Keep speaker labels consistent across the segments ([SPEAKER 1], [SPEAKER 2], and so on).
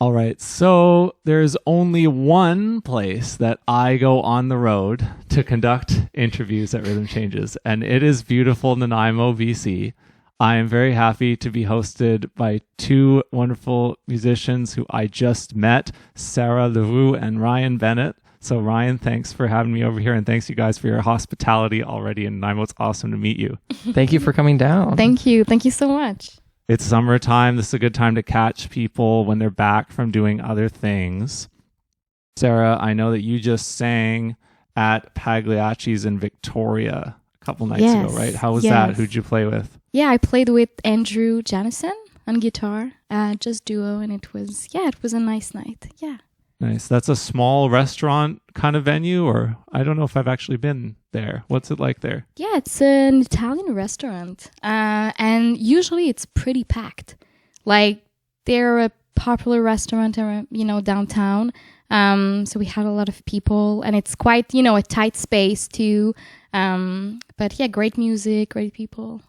[SPEAKER 1] All right, so there's only one place that I go on the road to conduct interviews at Rhythm Changes, and it is beautiful Nanaimo, BC. I am very happy to be hosted by two wonderful musicians who I just met, Sarah Leroux and Ryan Bennett. So Ryan, thanks for having me over here, and thanks you guys for your hospitality already in Nanaimo. It's awesome to meet you.
[SPEAKER 2] Thank you for coming down.
[SPEAKER 3] Thank you so much.
[SPEAKER 1] It's summertime. This is a good time to catch people when they're back from doing other things. Sarah, I know that you just sang at Pagliacci's in Victoria a couple nights ago, right? How was that? Who'd you play with?
[SPEAKER 3] Yeah, I played with Andrew Janison on guitar, just duo, and it was a nice night. Yeah.
[SPEAKER 1] Nice. That's a small restaurant kind of venue, or I don't know if I've actually been there. What's it like there?
[SPEAKER 3] Yeah, it's an Italian restaurant, and usually it's pretty packed. Like, they're a popular restaurant, downtown. So we had a lot of people, and it's quite, a tight space too. But yeah, great music, great people.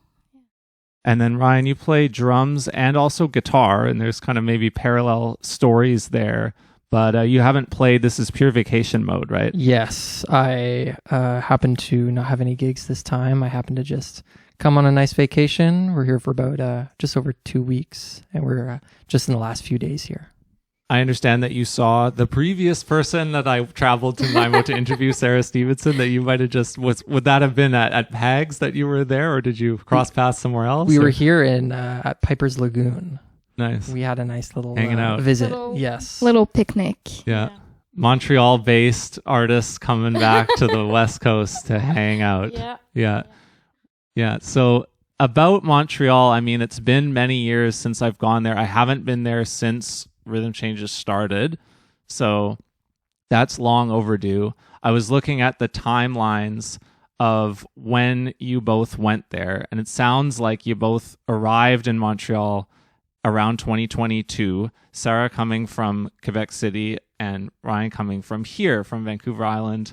[SPEAKER 1] And then Ryan, you play drums and also guitar, and there's kind of maybe parallel stories there. But you haven't played, this is pure vacation mode, right?
[SPEAKER 2] Yes, I happen to not have any gigs this time. I happen to just come on a nice vacation. We're here for about just over 2 weeks, and we're just in the last few days here.
[SPEAKER 1] I understand that you saw the previous person that I traveled to Nanaimo to interview, Sarah Stevenson, that you might have would that have been at Pags that you were there, or did you cross paths somewhere else?
[SPEAKER 2] We were here at Piper's Lagoon.
[SPEAKER 1] Nice.
[SPEAKER 2] We had a nice little
[SPEAKER 1] hanging out
[SPEAKER 2] visit.
[SPEAKER 3] Little picnic.
[SPEAKER 1] Yeah. Montreal-based artists coming back to the West Coast to hang out. Yeah. So about Montreal, I mean, it's been many years since I've gone there. I haven't been there since Rhythm Changes started. So that's long overdue. I was looking at the timelines of when you both went there, and it sounds like you both arrived in Montreal around 2022, Sarah coming from Quebec City and Ryan coming from here, from Vancouver Island.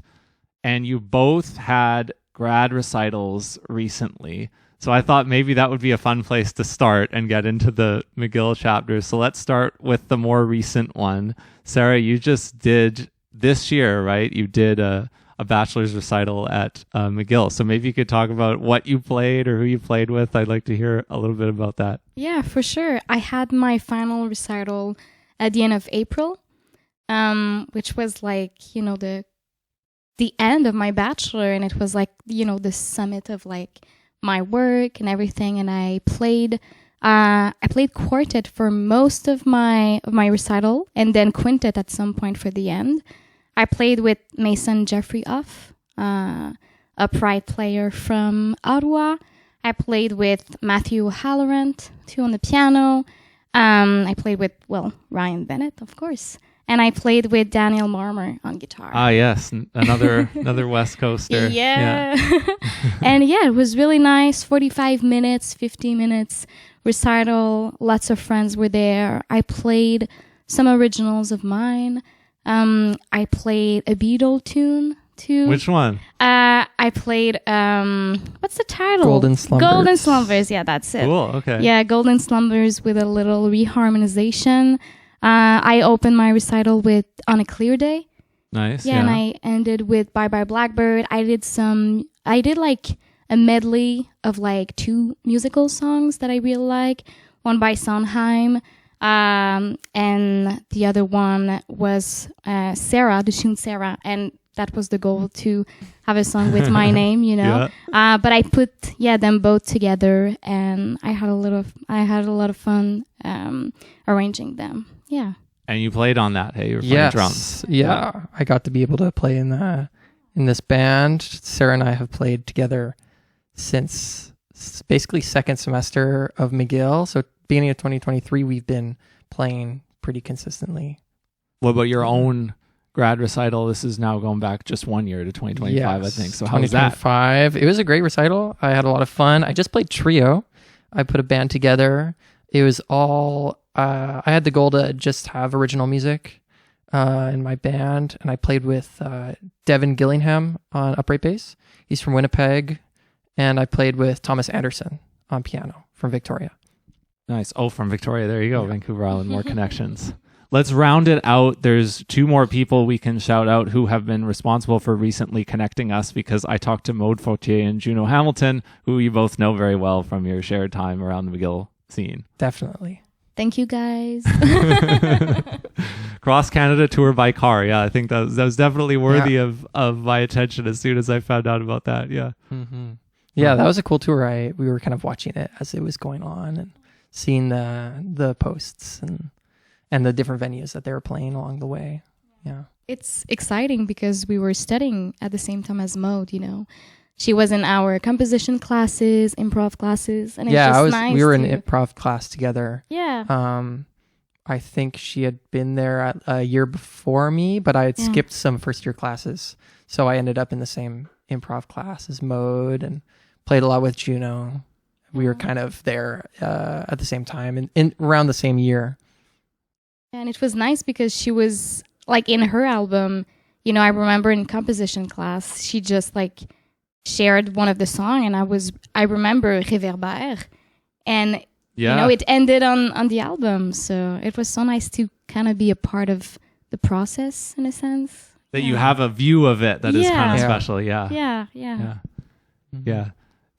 [SPEAKER 1] And you both had grad recitals recently. So I thought maybe that would be a fun place to start and get into the McGill chapter. So let's start with the more recent one. Sarah, you just did this year, right? You did a bachelor's recital at McGill. So maybe you could talk about what you played or who you played with. I'd like to hear a little bit about that.
[SPEAKER 3] Yeah, for sure. I had my final recital at the end of April, which was like, the end of my bachelor. And it was like, the summit of like my work and everything. And I played quartet for most of my recital, and then quintet at some point for the end. I played with Mason Jeffrey Uff, a pride player from Ottawa. I played with Matthew Halloran, too, on the piano. I played with, Ryan Bennett, of course. And I played with Daniel Marmer on guitar.
[SPEAKER 1] Ah, yes. Another West Coaster.
[SPEAKER 3] Yeah. And yeah, it was really nice. 45 minutes, 50 minutes recital. Lots of friends were there. I played some originals of mine. I played a Beatle tune too.
[SPEAKER 1] Which one?
[SPEAKER 3] I played what's the title?
[SPEAKER 2] Golden Slumbers.
[SPEAKER 3] Golden Slumbers. Yeah, that's it.
[SPEAKER 1] Cool. Okay.
[SPEAKER 3] Yeah, Golden Slumbers with a little reharmonization. I opened my recital with On a Clear Day.
[SPEAKER 1] Nice.
[SPEAKER 3] Yeah, and I ended with Bye Bye Blackbird. I did like a medley of like 2 musical songs that I really like. One by Sondheim. And the other one was Sarah, the tune Sarah, and that was the goal, to have a song with my name,
[SPEAKER 1] Yeah.
[SPEAKER 3] But I put them both together, and I had a lot of fun arranging them. Yeah.
[SPEAKER 1] And you played on that, hey? You were playing drums.
[SPEAKER 2] Yeah. I got to be able to play in this band. Sarah and I have played together since basically second semester of McGill. So beginning of 2023, we've been playing pretty consistently.
[SPEAKER 1] What about your own grad recital? This is now going back just 1 year to 2025, I think. So how was that?
[SPEAKER 2] 2025. It was a great recital. I had a lot of fun. I just played trio. I put a band together. It was all... I had the goal to just have original music in my band, and I played with Devin Gillingham on upright bass. He's from Winnipeg. And I played with Thomas Anderson on piano from Victoria.
[SPEAKER 1] Nice. Oh, from Victoria. There you go. Yeah. Vancouver Island, more connections. let's round it out. There's 2 more people we can shout out who have been responsible for recently connecting us, because I talked to Maude Fautier and Juno Hamilton, who you both know very well from your shared time around the McGill scene.
[SPEAKER 2] Definitely.
[SPEAKER 3] Thank you, guys.
[SPEAKER 1] Cross Canada tour by car. Yeah, I think that was definitely worthy of my attention as soon as I found out about that. Yeah.
[SPEAKER 2] Mm-hmm. Yeah, that was a cool tour. We were kind of watching it as it was going on and seeing the posts and the different venues that they were playing along the way. Yeah.
[SPEAKER 3] It's exciting because we were studying at the same time as Maude, you know. She was in our composition classes, improv classes, and it's just nice.
[SPEAKER 2] We were in improv class together.
[SPEAKER 3] Yeah.
[SPEAKER 2] I think she had been there a year before me, but I had skipped some first year classes, so I ended up in the same improv class as Maude and played a lot with Juno. We were kind of there at the same time and in around the same year.
[SPEAKER 3] And it was nice because she was like in her album. You know, I remember in composition class, she just like shared one of the song, and I remember Réverbère, and you know, it ended on the album, so it was so nice to kind of be a part of the process in a sense.
[SPEAKER 1] That you have a view of it that is kind of special. Yeah.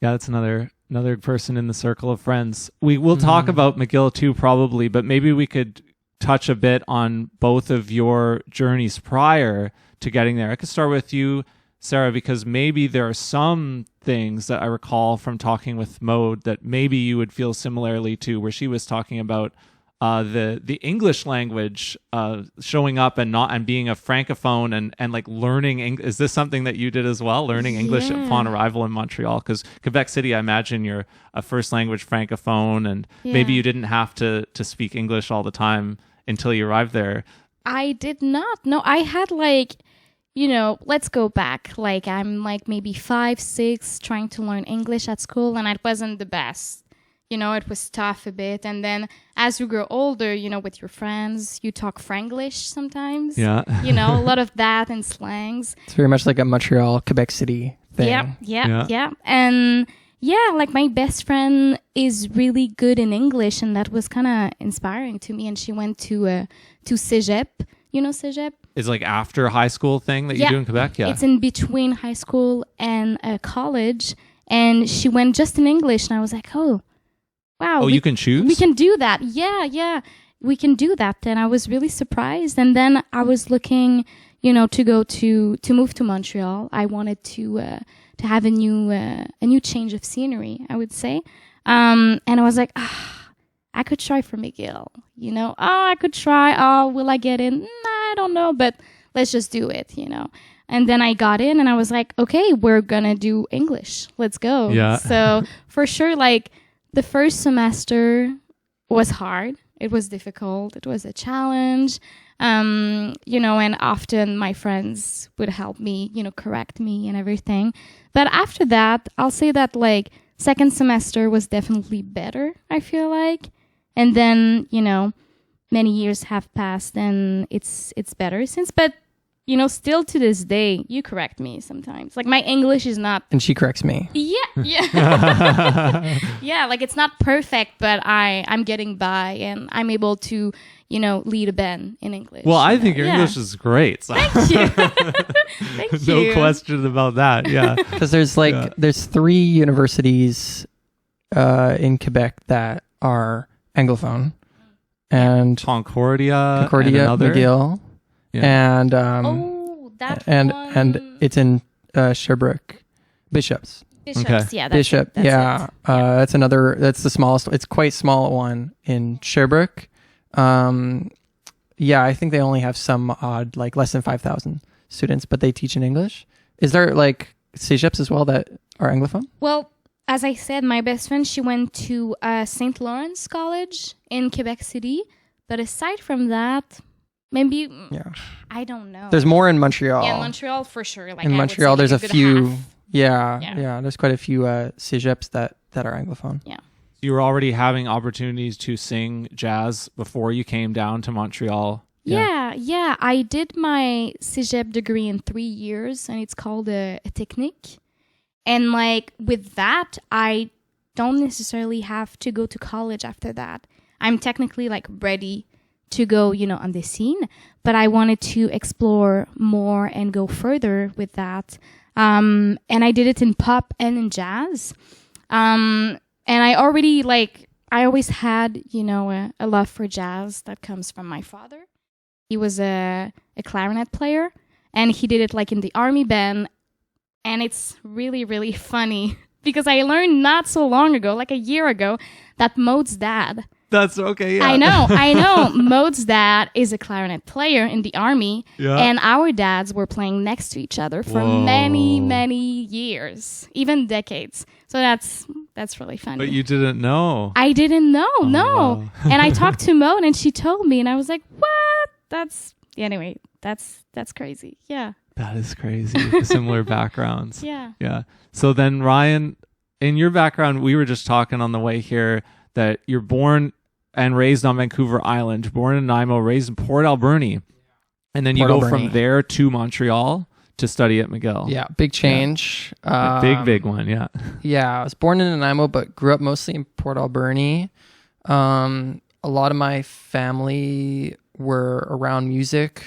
[SPEAKER 1] That's another person in the circle of friends. We will talk about McGill too, probably, but maybe we could touch a bit on both of your journeys prior to getting there. I could start with you, Sarah, because maybe there are some things that I recall from talking with Maude that maybe you would feel similarly to, where she was talking about the English language showing up and being a francophone and like learning English. Is this something that you did as well, learning English upon arrival in Montreal? Because Quebec City, I imagine you're a first language francophone, and maybe you didn't have to speak English all the time until you arrived there.
[SPEAKER 3] I did not. No, I had like, you know, let's go back. Like I'm like maybe 5, 6 trying to learn English at school, and it wasn't the best. You know, it was tough a bit. And then as you grow older, you know, with your friends, you talk Franglish sometimes.
[SPEAKER 1] Yeah.
[SPEAKER 3] You know, a lot of that and slangs.
[SPEAKER 2] It's very much like a Montreal, Quebec City thing.
[SPEAKER 3] Yeah. And yeah, like my best friend is really good in English, and that was kind of inspiring to me. And she went to Cégep. You know Cégep?
[SPEAKER 1] Is like after high school thing that you do in Quebec? Yeah.
[SPEAKER 3] It's in between high school and college. And she went just in English, and I was like, oh, wow.
[SPEAKER 1] Oh, you can choose?
[SPEAKER 3] We can do that. Yeah. We can do that. And I was really surprised. And then I was looking, you know, to move to Montreal. I wanted to have a new change of scenery, I would say. And I was like, I could try for McGill, you know. I could try. Will I get in? I don't know, but let's just do it, you know. And then I got in, and I was like, okay, we're gonna do English. Let's go.
[SPEAKER 1] Yeah.
[SPEAKER 3] So for sure, like the first semester was hard. It was difficult. It was a challenge. You know, and often my friends would help me, you know, correct me and everything. But after that, I'll say that like second semester was definitely better, I feel like. And then, you know, many years have passed and it's better since. But, you know, still to this day, you correct me sometimes. Like my English is not...
[SPEAKER 2] And she corrects me.
[SPEAKER 3] Yeah. Yeah, like it's not perfect, but I'm getting by and I'm able to, you know, lead a band in English.
[SPEAKER 1] Well, I think your English is great. So.
[SPEAKER 3] Thank you. Thank you.
[SPEAKER 1] No question about that. Yeah.
[SPEAKER 2] Because there's 3 universities in Quebec that are Anglophone. And
[SPEAKER 1] Concordia,
[SPEAKER 2] McGill. Yeah. And and it's in Sherbrooke. Bishops.
[SPEAKER 3] Okay. Yeah,
[SPEAKER 2] Bishop.
[SPEAKER 3] That's
[SPEAKER 2] that's another. That's the smallest. It's quite small one in Sherbrooke. I think they only have some odd, like less than 5,000 students, but they teach in English. Is there like cégeps as well that are Anglophone?
[SPEAKER 3] Well, as I said, my best friend, she went to St. Lawrence College in Quebec City. But aside from that, maybe, I don't know.
[SPEAKER 2] There's more in Montreal.
[SPEAKER 3] Yeah, Montreal for sure. Like
[SPEAKER 2] in Montreal, there's a few. There's quite a few cégeps that are Anglophone.
[SPEAKER 3] Yeah.
[SPEAKER 1] You were already having opportunities to sing jazz before you came down to Montreal.
[SPEAKER 3] Yeah. I did my cégep degree in 3 years, and it's called a technique. And like with that, I don't necessarily have to go to college after that. I'm technically like ready to go, on the scene, but I wanted to explore more and go further with that. And I did it in pop and in jazz. And I already I always had, a love for jazz that comes from my father. He was a clarinet player, and he did it in the army band. And it's really, really funny because I learned not so long ago, a year ago, that Maud's dad.
[SPEAKER 1] That's okay. Yeah.
[SPEAKER 3] I know. Maud's dad is a clarinet player in the army, and our dads were playing next to each other for many, many years, even decades. So that's really funny.
[SPEAKER 1] But you didn't know.
[SPEAKER 3] I didn't know, no.
[SPEAKER 1] Wow.
[SPEAKER 3] And I talked to Maud, and she told me, and I was like, "What? That's crazy." Yeah.
[SPEAKER 1] That is crazy. Similar backgrounds.
[SPEAKER 3] Yeah.
[SPEAKER 1] Yeah. So then, Ryan, in your background, we were just talking on the way here that you're born and raised on Vancouver Island, born in Nanaimo, raised in Port Alberni. And then you go from there to Montreal to study at McGill.
[SPEAKER 2] Yeah, big change.
[SPEAKER 1] Big one, yeah.
[SPEAKER 2] Yeah, I was born in Nanaimo, but grew up mostly in Port Alberni. A lot of my family were around music.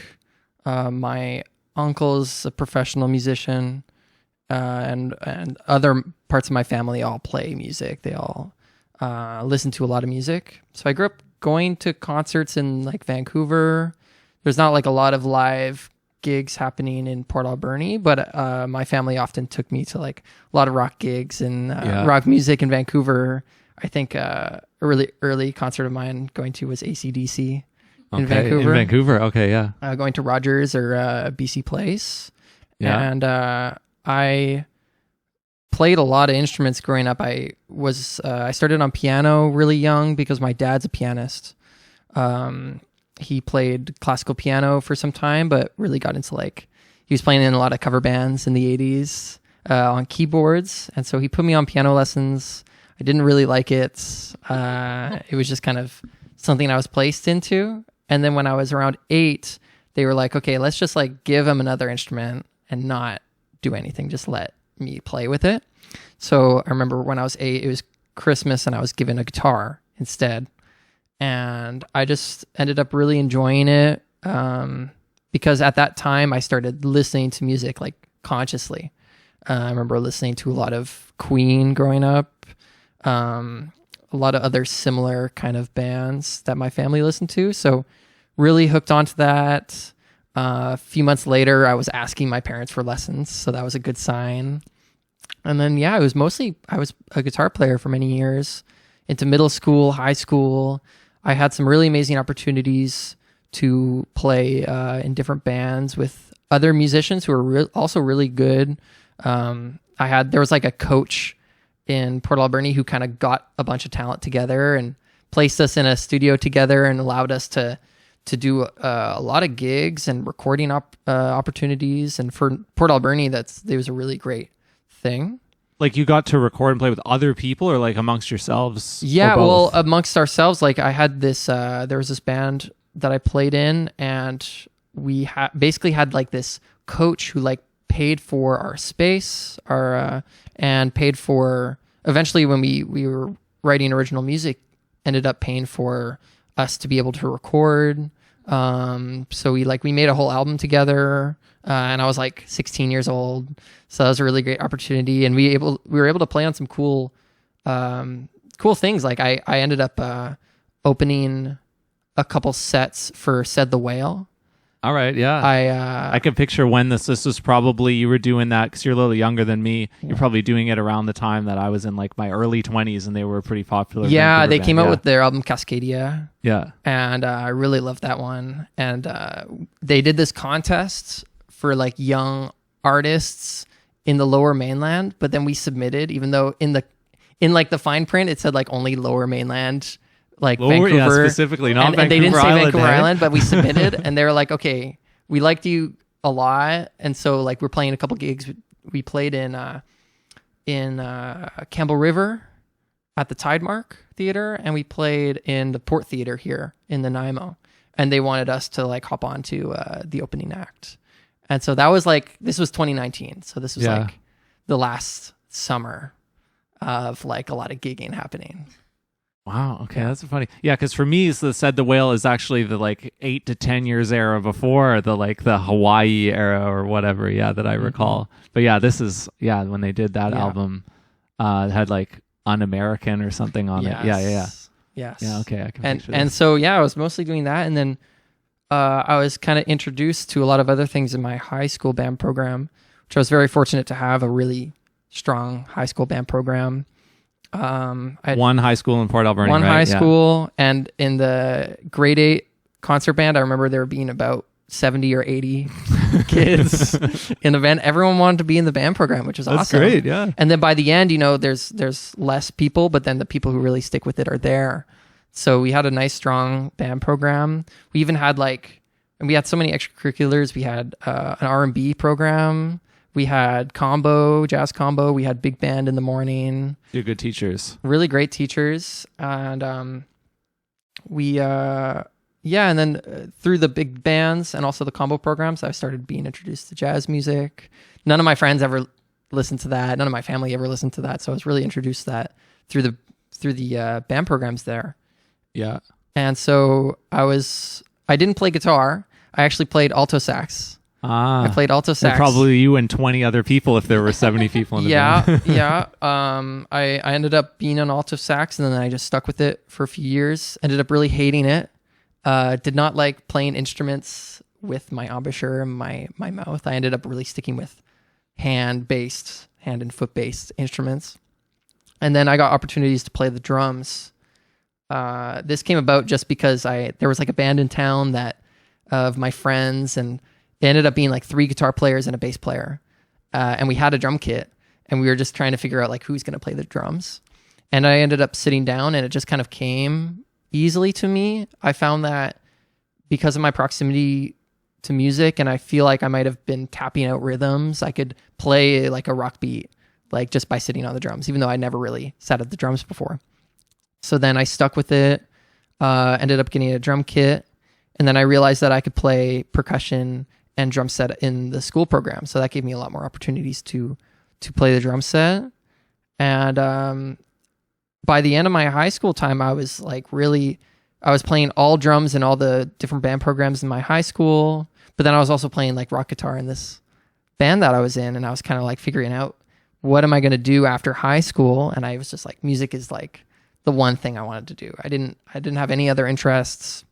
[SPEAKER 2] My uncle's a professional musician, and other parts of my family all play music. They all listen to a lot of music. So I grew up going to concerts in Vancouver. There's not a lot of live gigs happening in Port Alberni, but my family often took me to a lot of rock gigs and rock music in Vancouver. I think a really early concert of mine going to was AC/DC in Vancouver.
[SPEAKER 1] In Vancouver, okay, yeah.
[SPEAKER 2] Going to Rogers or BC Place.
[SPEAKER 1] Yeah.
[SPEAKER 2] And I played a lot of instruments growing up. I started on piano really young because my dad's a pianist. He played classical piano for some time, but really got into he was playing in a lot of cover bands in the 80s on keyboards. And so he put me on piano lessons. I didn't really like it. It was just kind of something I was placed into. And then when I was around 8, they were like, okay, let's just give him another instrument and not do anything. Just let me play with it. So I remember when I was 8, it was Christmas and I was given a guitar instead. And I just ended up really enjoying it because at that time I started listening to music consciously. I remember listening to a lot of Queen growing up, a lot of other similar kind of bands that my family listened to. So really hooked onto that. A few months later, I was asking my parents for lessons. So that was a good sign. And then, I was a guitar player for many years into middle school, high school. I had some really amazing opportunities to play in different bands with other musicians who were also really good. There was a coach in Port Alberni who kind of got a bunch of talent together and placed us in a studio together and allowed us to do a lot of gigs and recording opportunities. And for Port Alberni, it was a really great thing.
[SPEAKER 1] You got to record and play with other people or amongst yourselves?
[SPEAKER 2] Yeah, well, amongst ourselves, I had this, there was this band that I played in, and we basically had this coach who paid for our space, and paid for, eventually when we were writing original music, ended up paying for us to be able to record. So we made a whole album together. And I was 16 years old, so that was a really great opportunity. And we were able to play on some cool things. I ended up opening a couple sets for Said the Whale.
[SPEAKER 1] All right, yeah. I can picture when this was probably, you were doing that because you're a little younger than me. You're probably doing it around the time that I was in my early 20s, and they were pretty popular.
[SPEAKER 2] Yeah, they came out with their album Cascadia.
[SPEAKER 1] Yeah,
[SPEAKER 2] and I really loved that one. And they did this contest for young artists in the Lower Mainland, but then we submitted, even though in the fine print it said only Lower Mainland, Lower,
[SPEAKER 1] Vancouver,
[SPEAKER 2] yeah,
[SPEAKER 1] specifically, not Vancouver
[SPEAKER 2] and they didn't say
[SPEAKER 1] Island,
[SPEAKER 2] Vancouver Island, but we submitted, and they were like, okay, we liked you a lot, and so we're playing a couple gigs. We played in Campbell River at the Tidemark Theater, and we played in the Port Theater here in the Nanaimo, and they wanted us to hop on to the opening act. And so that was this was 2019. So this was the last summer of a lot of gigging happening.
[SPEAKER 1] Wow. Okay, that's funny. Yeah, because for me, the Said the Whale is actually the like 8 to 10 years era before the like the Hawaii era or whatever. Yeah, that I recall. But yeah, this is when they did that album, it had like Un-American or something on it. Yeah.
[SPEAKER 2] Yes.
[SPEAKER 1] Yeah. Okay, I can.
[SPEAKER 2] And so I was mostly doing that, and then I was kind of introduced to a lot of other things in my high school band program, which I was very fortunate to have a really strong high school band program.
[SPEAKER 1] One high school in Port Alberni,
[SPEAKER 2] one
[SPEAKER 1] right?
[SPEAKER 2] high school, and in the grade 8 concert band, I remember there being about 70 or 80 kids in the band. Everyone wanted to be in the band program, which was awesome.
[SPEAKER 1] That's great, yeah.
[SPEAKER 2] And then by the end, there's less people, but then the people who really stick with it are there. So we had a nice, strong band program. We even had and we had so many extracurriculars. We had an R&B program. We had jazz combo. We had big band in the morning.
[SPEAKER 1] You're good teachers.
[SPEAKER 2] Really great teachers. And and then through the big bands and also the combo programs, I started being introduced to jazz music. None of my friends ever listened to that. None of my family ever listened to that. So I was really introduced to that through the band programs there.
[SPEAKER 1] Yeah.
[SPEAKER 2] And so I didn't play guitar. I actually played alto sax. I played alto sax.
[SPEAKER 1] Probably you and 20 other people if there were 70 people in the band.
[SPEAKER 2] Yeah. I ended up being on alto sax, and then I just stuck with it for a few years. Ended up really hating it. Did not like playing instruments with my embouchure and my mouth. I ended up really sticking with hand and foot-based instruments. And then I got opportunities to play the drums. This came about just because there was like a band in town of my friends, and it ended up being like 3 guitar players and a bass player. And we had a drum kit, and we were just trying to figure out like who's going to play the drums. And I ended up sitting down, and it just kind of came easily to me. I found that because of my proximity to music, and I feel like I might have been tapping out rhythms, I could play like a rock beat, like just by sitting on the drums, even though I never really sat at the drums before. So then I stuck with it, ended up getting a drum kit, and then I realized that I could play percussion and drum set in the school program. So that gave me a lot more opportunities to play the drum set. And by the end of my high school time, I was playing all drums in all the different band programs in my high school. But then I was also playing like rock guitar in this band that I was in. And I was kind of like figuring out, what am I going to do after high school? And I was just like, music is like the one thing I wanted to do. I didn't have any other interests.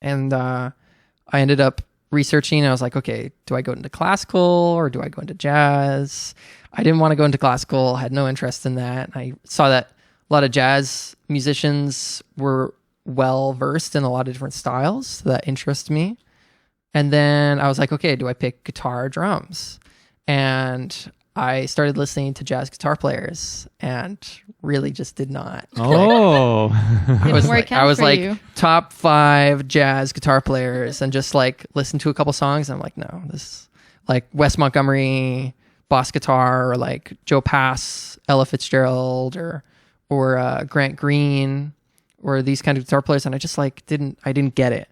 [SPEAKER 2] And I ended up researching. I was like, okay, do I go into classical or do I go into jazz? I didn't want to go into classical. I had no interest in that. I saw that a lot of jazz musicians were well versed in a lot of different styles. So that interested me. And then I was like, okay, do I pick guitar or drums? And I started listening to jazz guitar players and really just did not.
[SPEAKER 1] Oh,
[SPEAKER 2] I was like top 5 jazz guitar players and just like listened to a couple songs. And I'm like, no, this like Wes Montgomery, boss guitar, or like Joe Pass, Ella Fitzgerald, or Grant Green, or these kind of guitar players. And I just like didn't get it.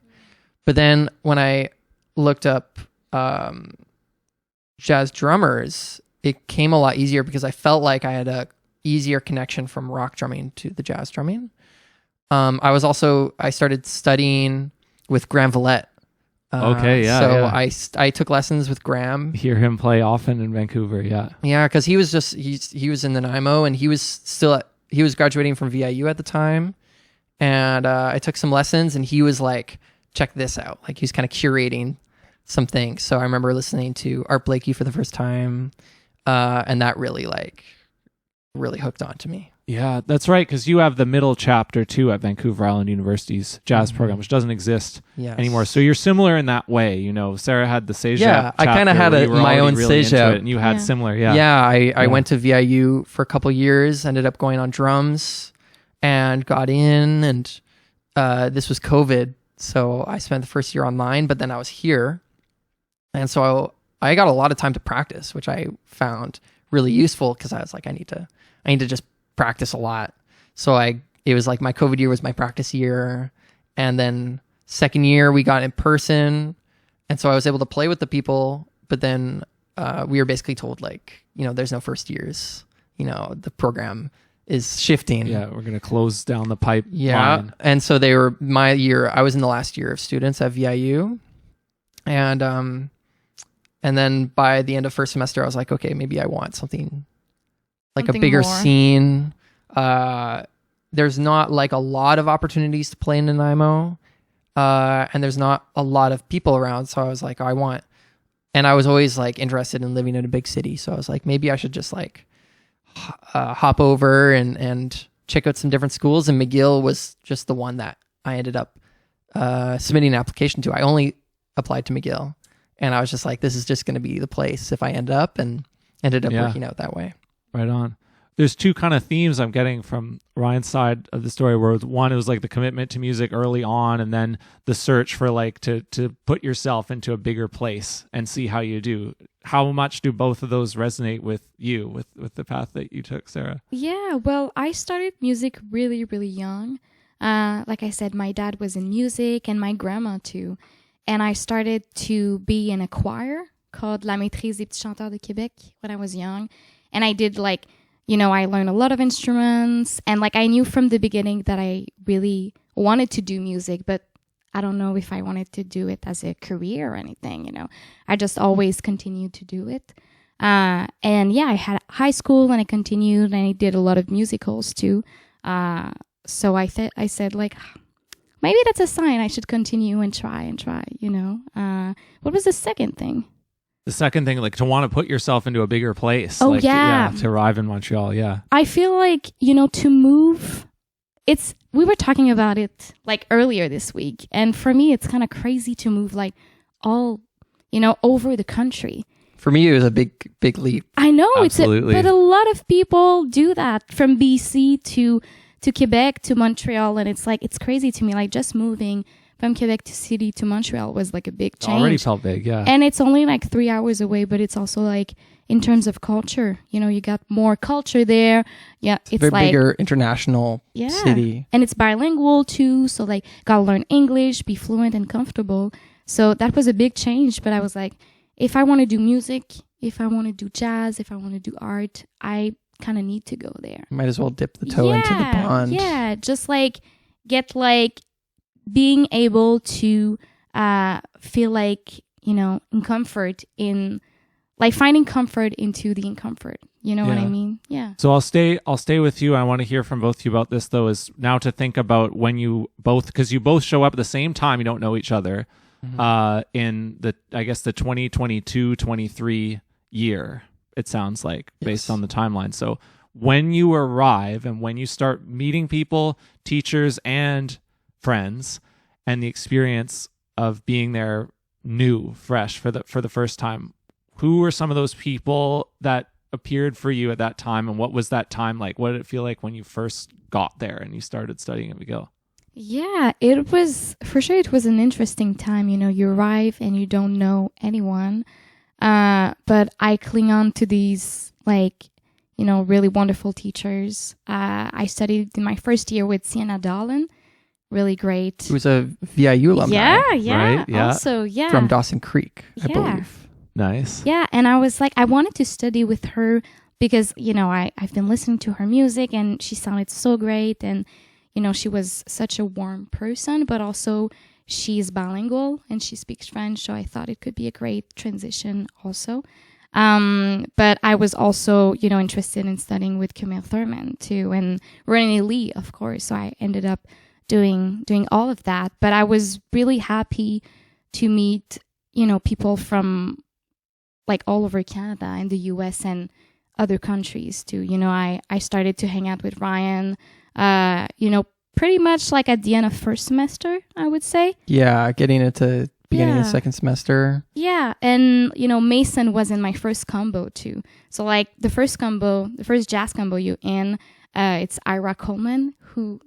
[SPEAKER 2] But then when I looked up jazz drummers, it came a lot easier because I felt like I had a easier connection from rock drumming to the jazz drumming. I started studying with Graham Vallette. I took lessons with Graham.
[SPEAKER 1] Hear him play often in Vancouver.
[SPEAKER 2] Yeah, because he was in Nanaimo, and he was graduating from VIU at the time, and I took some lessons, and he was like, check this out. Like he was kind of curating some things. So I remember listening to Art Blakey for the first time. And that really hooked on to me.
[SPEAKER 1] Yeah, that's right. Because you have the middle chapter too at Vancouver Island University's jazz program, which doesn't exist anymore. So you're similar in that way. You know, Sarah had the CEGEP.
[SPEAKER 2] Yeah, I kind of had my own CEGEP,
[SPEAKER 1] and you had similar. Yeah.
[SPEAKER 2] Yeah, I went to VIU for a couple years. Ended up going on drums, and got in. And this was COVID, so I spent the first year online. But then I was here, and so I got a lot of time to practice, which I found really useful because I was like, I need to just practice a lot. So it was like my COVID year was my practice year. And then second year we got in person. And so I was able to play with the people, but then we were basically told like, there's no first years, the program is shifting.
[SPEAKER 1] Yeah, we're going to close down the pipe.
[SPEAKER 2] Yeah. And so they were my year. I was in the last year of students at VIU. And then by the end of first semester, I was like, okay, maybe I want something like a bigger scene. There's not like a lot of opportunities to play in Nanaimo. And there's not a lot of people around. So I was like, and I was always like interested in living in a big city. So I was like, maybe I should just like hop over and check out some different schools. And McGill was just the one that I ended up submitting an application to. I only applied to McGill, and I was just like, this is just going to be the place if I end up, and ended up working out that way.
[SPEAKER 1] Right on. There's two kind of themes I'm getting from Ryan's side of the story, where one, it was like the commitment to music early on, and then the search for like to put yourself into a bigger place and see how you do. How much do both of those resonate with you, with the path that you took, Sarah?
[SPEAKER 3] Yeah, well, I started music really, really young. Like I said, my dad was in music and my grandma too. And I started to be in a choir called La Maîtrise des Petits Chanteurs de Québec when I was young. And I did like, I learned a lot of instruments, and like I knew from the beginning that I really wanted to do music, but I don't know if I wanted to do it as a career or anything, I just always continued to do it. And yeah, I had high school and I continued, and I did a lot of musicals too. So I said like, maybe that's a sign I should continue and try, what was the second thing?
[SPEAKER 1] The second thing, like to want to put yourself into a bigger place.
[SPEAKER 3] Oh,
[SPEAKER 1] like,
[SPEAKER 3] yeah.
[SPEAKER 1] To arrive in Montreal, yeah.
[SPEAKER 3] I feel like, to move, we were talking about it like earlier this week. And for me, it's kind of crazy to move like all, over the country.
[SPEAKER 2] For me, it was a big leap.
[SPEAKER 3] I know.
[SPEAKER 1] Absolutely.
[SPEAKER 3] But a lot of people do that from BC to Quebec to Montreal. And it's like, it's crazy to me, like just moving from Quebec City to Montreal was like a big change.
[SPEAKER 1] Already felt big, yeah.
[SPEAKER 3] And it's only like 3 hours away, but it's also like in terms of culture, you got more culture there. Yeah, it's
[SPEAKER 2] very
[SPEAKER 3] like
[SPEAKER 2] bigger international city.
[SPEAKER 3] And it's bilingual too, so like gotta learn English, be fluent and comfortable. So that was a big change, but I was like, if I want to do music, if I want to do jazz, if I want to do art, I kind of need to go there.
[SPEAKER 2] Might as well dip the toe into the pond.
[SPEAKER 3] Yeah, just like get like being able to feel like, in comfort in like finding comfort into the incomfort. You know what I mean? Yeah.
[SPEAKER 1] So I'll stay with you. I want to hear from both of you about this though, is now to think about when you both, because you both show up at the same time, you don't know each other, in the 2022-23 year, it sounds like, based on the timeline. So when you arrive and when you start meeting people, teachers and friends, and the experience of being there new, fresh for the first time, who were some of those people that appeared for you at that time, and what was that time like? What did it feel like when you first got there and you started studying at McGill?
[SPEAKER 3] Yeah, it was, for sure, it was an interesting time. You arrive and you don't know anyone, but I cling on to these like, really wonderful teachers. I studied in my first year with Sienna Dolan. Really great.
[SPEAKER 2] Who's a VIU alumni.
[SPEAKER 3] Yeah.
[SPEAKER 1] Right? Yeah.
[SPEAKER 3] Also, yeah.
[SPEAKER 2] From Dawson Creek, I believe.
[SPEAKER 1] Nice.
[SPEAKER 3] Yeah, and I was like, I wanted to study with her because, I've been listening to her music and she sounded so great. And, she was such a warm person, but also she's bilingual and she speaks French. So I thought it could be a great transition also. But I was also, interested in studying with Camille Thurman too, and Renee Lee, of course. So I ended up doing all of that. But I was really happy to meet, people from like all over Canada and the US and other countries too. I started to hang out with Ryan, pretty much like at the end of first semester, I would say.
[SPEAKER 2] Yeah, getting into beginning of second semester.
[SPEAKER 3] Yeah, and Mason was in my first combo too. So like the first jazz combo you in, it's Ira Coleman who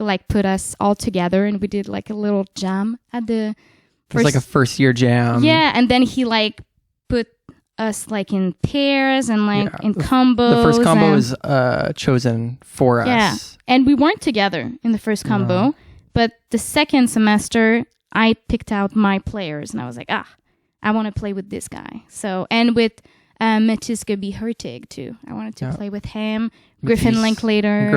[SPEAKER 3] like put us all together, and we did like a little jam at the first.
[SPEAKER 2] It was like a first year jam.
[SPEAKER 3] Yeah, and then he like put us like in pairs and like in combos.
[SPEAKER 2] The first combo was chosen for us.
[SPEAKER 3] Yeah, and we weren't together in the first combo, but the second semester I picked out my players, and I was like, I want to play with this guy. So, and with Matiska B. Hurtig too. I wanted to play with him. Griffin Linklater.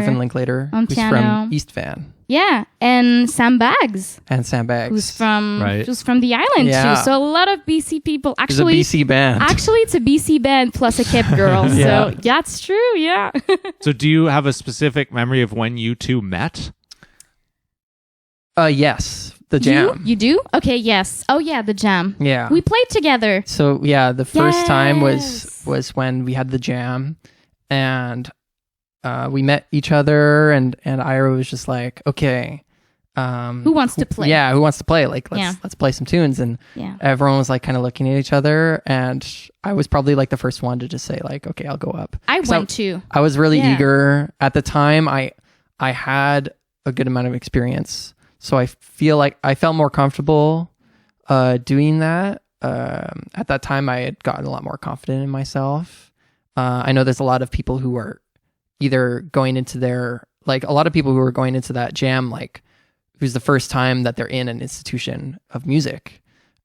[SPEAKER 2] Who's from East Van.
[SPEAKER 3] Yeah, and Sam Baggs. Who's from the island too. So a lot of BC people. Actually,
[SPEAKER 2] it's a BC band.
[SPEAKER 3] Actually, it's a BC band plus a Kip girl. So that's true. Yeah.
[SPEAKER 1] So do you have a specific memory of when you two met?
[SPEAKER 2] Yes. The jam.
[SPEAKER 3] You do? Okay, yes. Oh yeah, the jam.
[SPEAKER 2] Yeah.
[SPEAKER 3] We played together.
[SPEAKER 2] So yeah, the first time was when we had the jam, and we met each other, and Ira was just like, okay,
[SPEAKER 3] who wants to play?
[SPEAKER 2] Yeah, who wants to play? Like let's play some tunes, and everyone was like kind of looking at each other, and I was probably like the first one to just say like, okay, I'll go up.
[SPEAKER 3] I went too.
[SPEAKER 2] I was really eager at the time. I had a good amount of experience. So I feel like I felt more comfortable doing that. At that time, I had gotten a lot more confident in myself. I know there's a lot of people who are either going into a lot of people who are going into that jam, like, who's the first time that they're in an institution of music,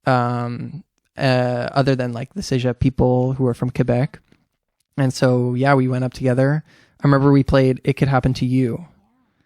[SPEAKER 2] other than like the Cégep people who are from Quebec. And so, yeah, we went up together. I remember we played It Could Happen to You.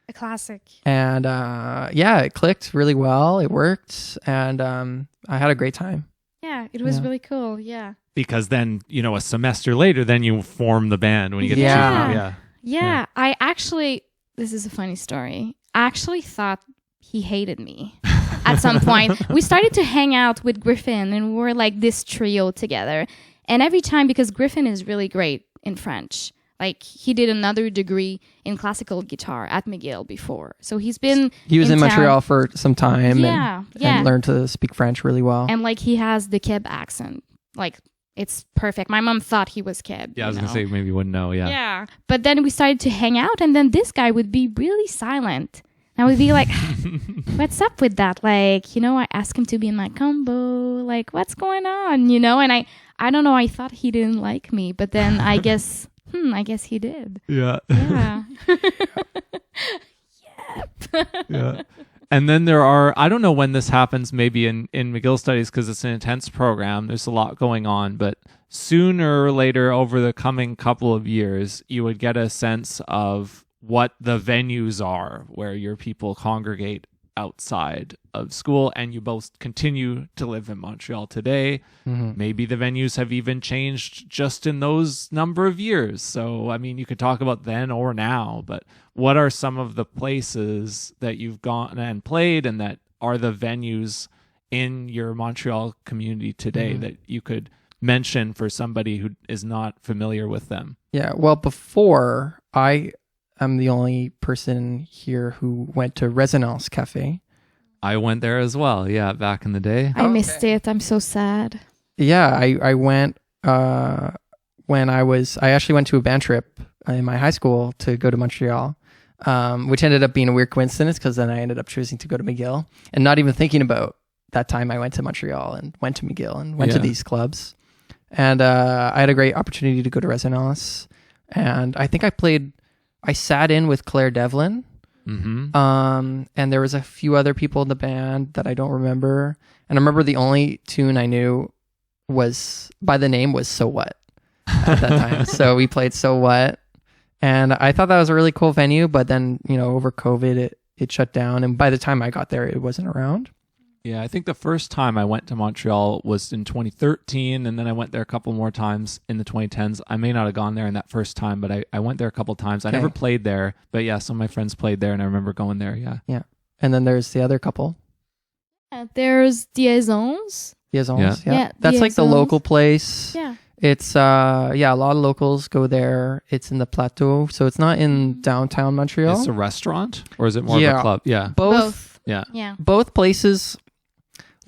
[SPEAKER 3] A classic.
[SPEAKER 2] And it clicked really well. It worked. And I had a great time.
[SPEAKER 3] Yeah, it was really cool. Yeah.
[SPEAKER 1] Because then, a semester later, then you form the band when you get
[SPEAKER 3] to Yeah. I actually, this is a funny story. I actually thought he hated me at some point. We started to hang out with Griffin, and we were like this trio together. And every time, because Griffin is really great in French. Like, he did another degree in classical guitar at McGill before. So he was in
[SPEAKER 2] Montreal for some time and learned to speak French really well.
[SPEAKER 3] And like, he has the Keb accent. Like, it's perfect. My mom thought he was Keb.
[SPEAKER 1] Yeah, I was going to say, maybe you wouldn't know. Yeah.
[SPEAKER 3] Yeah. But then we started to hang out, and then this guy would be really silent. I would be like, what's up with that? Like, I asked him to be in my combo. Like, what's going on? And I don't know. I thought he didn't like me, but then I guess... I guess he did.
[SPEAKER 1] Yeah.
[SPEAKER 3] Yeah.
[SPEAKER 1] Yeah. And then there are, I don't know when this happens, maybe in McGill Studies, because it's an intense program. There's a lot going on, but sooner or later over the coming couple of years, you would get a sense of what the venues are where your people congregate outside of school, and you both continue to live in Montreal today. Mm-hmm. Maybe the venues have even changed just in those number of years. So, I mean, you could talk about then or now, but what are some of the places that you've gone and played, and that are the venues in your Montreal community today that you could mention for somebody who is not familiar with them?
[SPEAKER 2] Yeah, well, before I'm the only person here who went to Resonance Cafe.
[SPEAKER 1] I went there as well. Yeah, back in the day.
[SPEAKER 3] I missed it. I'm so sad.
[SPEAKER 2] Yeah, I went when I actually went to a band trip in my high school to go to Montreal, which ended up being a weird coincidence because then I ended up choosing to go to McGill and not even thinking about that time I went to Montreal and went to McGill and went to these clubs. And I had a great opportunity to go to Resonance. And I think I sat in with Claire Devlin, and there was a few other people in the band that I don't remember. And I remember the only tune I knew by the name was So What at that time. So we played So What, and I thought that was a really cool venue. But then, over COVID, it shut down. And by the time I got there, it wasn't around.
[SPEAKER 1] Yeah, I think the first time I went to Montreal was in 2013, and then I went there a couple more times in the 2010s. I may not have gone there in that first time, but I went there a couple times. I never played there, but yeah, some of my friends played there, and I remember going there, yeah.
[SPEAKER 2] Yeah, and then there's the other couple.
[SPEAKER 3] There's Liaisons.
[SPEAKER 2] Yeah. That's like the local place.
[SPEAKER 3] Yeah.
[SPEAKER 2] It's, a lot of locals go there. It's in the Plateau, so it's not in downtown Montreal.
[SPEAKER 1] It's a restaurant, or is it more of a club? Yeah.
[SPEAKER 2] Both.
[SPEAKER 3] Yeah.
[SPEAKER 2] Both places...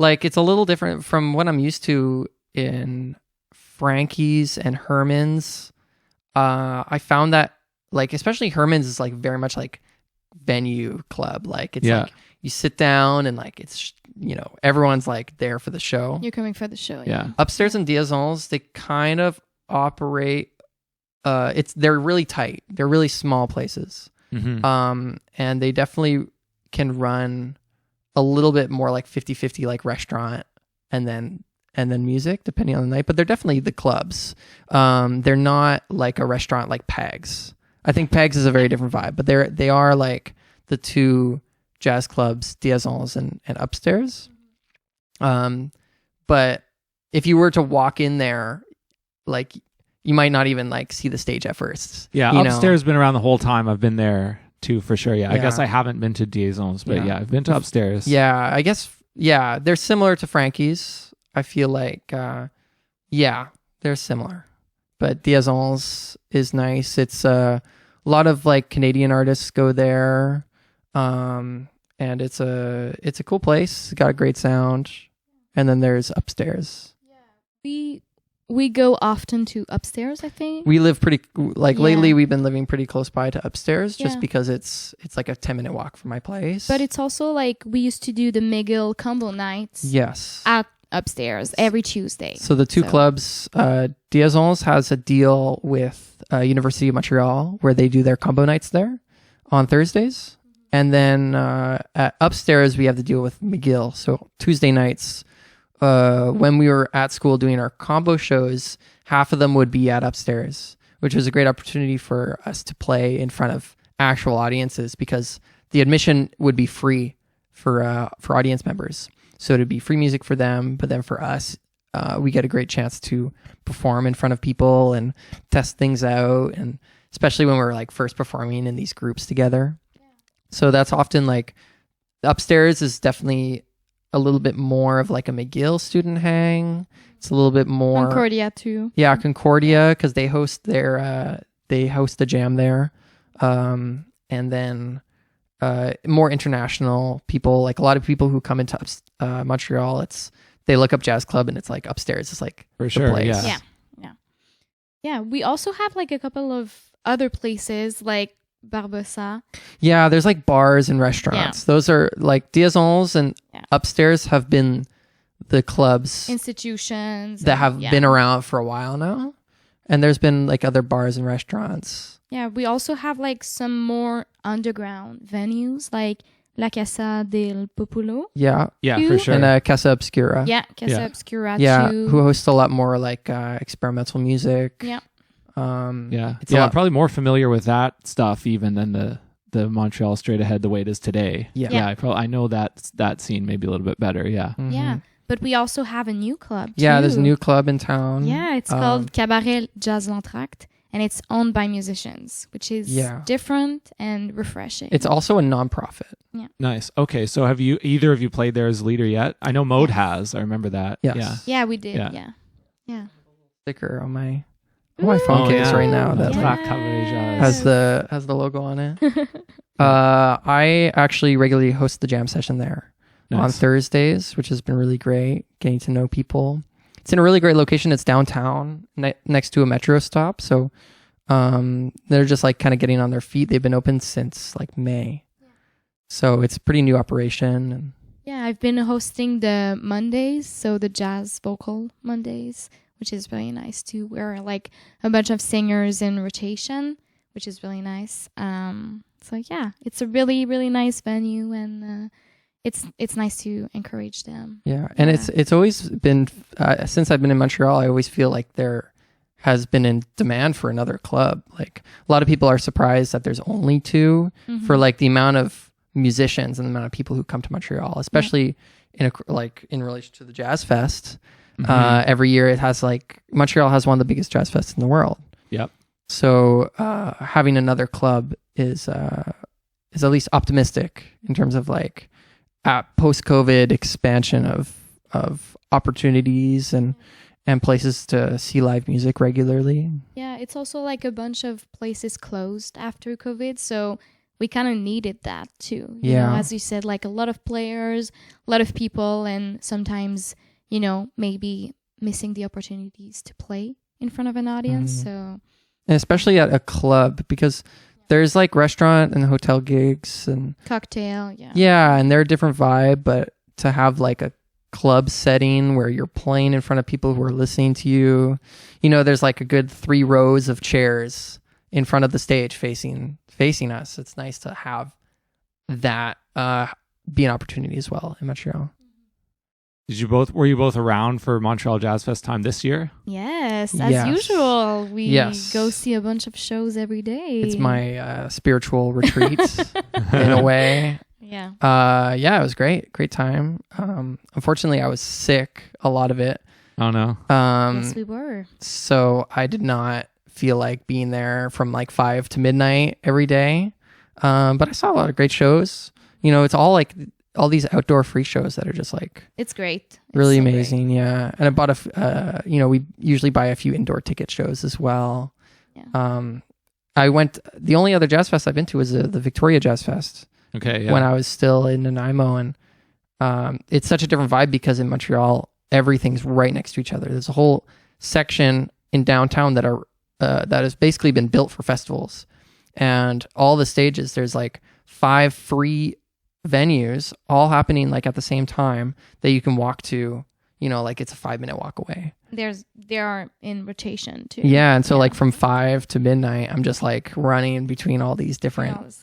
[SPEAKER 2] Like, it's a little different from what I'm used to in Frankie's and Herman's. I found that, like, especially Herman's is, like, very much, like, venue club. Like, it's, like, you sit down and, like, it's, everyone's, like, there for the show.
[SPEAKER 3] You're coming for the show,
[SPEAKER 1] yeah.
[SPEAKER 2] Upstairs in Liaisons, they kind of operate, they're really tight. They're really small places. Mm-hmm. And they definitely can run... a little bit more like 50-50 like restaurant, and then and then music depending on the night, but they're definitely the clubs. They're not like a restaurant like Pegs. I think Pegs is a very different vibe, but they are like the two jazz clubs, Diazons and Upstairs. But if you were to walk in there, like you might not even like see the stage at first.
[SPEAKER 1] Yeah, Upstairs has been around the whole time. I've been there too, for sure. Yeah, I guess I haven't been to Diazons, but yeah, I've been to Upstairs.
[SPEAKER 2] Yeah, I guess, yeah, they're similar to Frankie's. I feel like, they're similar. But Diazons is nice. It's a lot of like Canadian artists go there. And it's a cool place. It's got a great sound. And then there's Upstairs.
[SPEAKER 3] Yeah. We go often to Upstairs, I think.
[SPEAKER 2] We live pretty, lately we've been living pretty close by to Upstairs just because it's like a 10-minute walk from my place.
[SPEAKER 3] But it's also like we used to do the McGill combo nights.
[SPEAKER 2] Yes.
[SPEAKER 3] At Upstairs every Tuesday.
[SPEAKER 2] So the two clubs, Diazons has a deal with University of Montreal where they do their combo nights there on Thursdays. And then at Upstairs, we have the deal with McGill. So Tuesday nights, when we were at school doing our combo shows, half of them would be at Upstairs, which was a great opportunity for us to play in front of actual audiences because the admission would be free for audience members. So it'd be free music for them, but then for us, we get a great chance to perform in front of people and test things out, and especially when we're like first performing in these groups together. So that's often like Upstairs is definitely a little bit more of like a McGill student hang. It's a little bit more
[SPEAKER 3] Concordia too.
[SPEAKER 2] Yeah, Concordia, because they host the jam there, and then more international people, like a lot of people who come into Montreal. They look up jazz club and it's like Upstairs. It's like
[SPEAKER 1] for sure,
[SPEAKER 2] place.
[SPEAKER 3] Yeah. We also have like a couple of other places like Barbossa.
[SPEAKER 2] Yeah, there's like bars and restaurants. Those are like Diazons and Upstairs have been the clubs,
[SPEAKER 3] institutions
[SPEAKER 2] that have been around for a while now. And there's been like other bars and restaurants.
[SPEAKER 3] Yeah, we also have like some more underground venues like La Casa del Populo.
[SPEAKER 2] Yeah,
[SPEAKER 1] for sure.
[SPEAKER 2] And Casa Obscura.
[SPEAKER 3] Yeah, Casa Obscura
[SPEAKER 2] too. Who hosts a lot more like experimental music.
[SPEAKER 3] Yeah.
[SPEAKER 1] I'm probably more familiar with that stuff even than the Montreal straight ahead the way it is today. I know that scene maybe a little bit better.
[SPEAKER 3] But we also have a new club too.
[SPEAKER 2] There's a new club in town.
[SPEAKER 3] It's called Cabaret Jazz L'Entracte, and it's owned by musicians, which is different and refreshing.
[SPEAKER 2] It's also a nonprofit.
[SPEAKER 1] Nice. Okay, so have either of you played there as leader yet? I know Mode has. I remember that.
[SPEAKER 2] Yes.
[SPEAKER 3] Yeah, we did. Yeah.
[SPEAKER 2] Sticker on my phone case right now that has the logo on it. I actually regularly host the jam session there on Thursdays, which has been really great, getting to know people. It's in a really great location. It's downtown next to a metro stop. So they're just like kind of getting on their feet. They've been open since like May. So it's a pretty new operation.
[SPEAKER 3] I've been hosting the Mondays, so the Jazz Vocal Mondays, which is really nice too. We're like a bunch of singers in rotation, which is really nice. It's a really, really nice venue, and it's nice to encourage them.
[SPEAKER 2] And it's always been since I've been in Montreal, I always feel like there has been in demand for another club. Like a lot of people are surprised that there's only two for like the amount of musicians and the amount of people who come to Montreal, especially in relation to the Jazz Fest. Every year it has Montreal has one of the biggest jazz fests in the world.
[SPEAKER 1] Yep.
[SPEAKER 2] So having another club is at least optimistic in terms of like post-COVID expansion of opportunities and places to see live music regularly. Yeah,
[SPEAKER 3] it's also like a bunch of places closed after COVID, so we kind of needed that too. You know, as you said, like a lot of players, a lot of people, and sometimes, maybe missing the opportunities to play in front of an audience. So, and
[SPEAKER 2] especially at a club, because there's like restaurant and hotel gigs and
[SPEAKER 3] cocktail.
[SPEAKER 2] And they're a different vibe, but to have like a club setting where you're playing in front of people who are listening to you, there's like a good 3 rows of chairs in front of the stage facing us. It's nice to have that be an opportunity as well in Montreal.
[SPEAKER 1] Were you both around for Montreal Jazz Fest time this year?
[SPEAKER 3] Yes, as usual. We go see a bunch of shows every day.
[SPEAKER 2] It's my spiritual retreat in a way.
[SPEAKER 3] Yeah.
[SPEAKER 2] It was great. Great time. Unfortunately, I was sick a lot of it.
[SPEAKER 1] Oh, no.
[SPEAKER 3] Yes, we were.
[SPEAKER 2] So I did not feel like being there from like 5 to midnight every day. But I saw a lot of great shows. You know, it's all like all these outdoor free shows that are just like...
[SPEAKER 3] It's great.
[SPEAKER 2] Really amazing, yeah. And I bought we usually buy a few indoor ticket shows as well. Yeah. The only other jazz fest I've been to was the Victoria Jazz Fest.
[SPEAKER 1] Okay, yeah.
[SPEAKER 2] When I was still in Nanaimo, and it's such a different vibe because in Montreal, everything's right next to each other. There's a whole section in downtown that has basically been built for festivals. And all the stages, there's like 5 free venues all happening like at the same time that you can walk to, you know, like it's a 5-minute walk away.
[SPEAKER 3] They are in rotation too.
[SPEAKER 2] Yeah, and so like from 5 to midnight, I'm just like running between all these different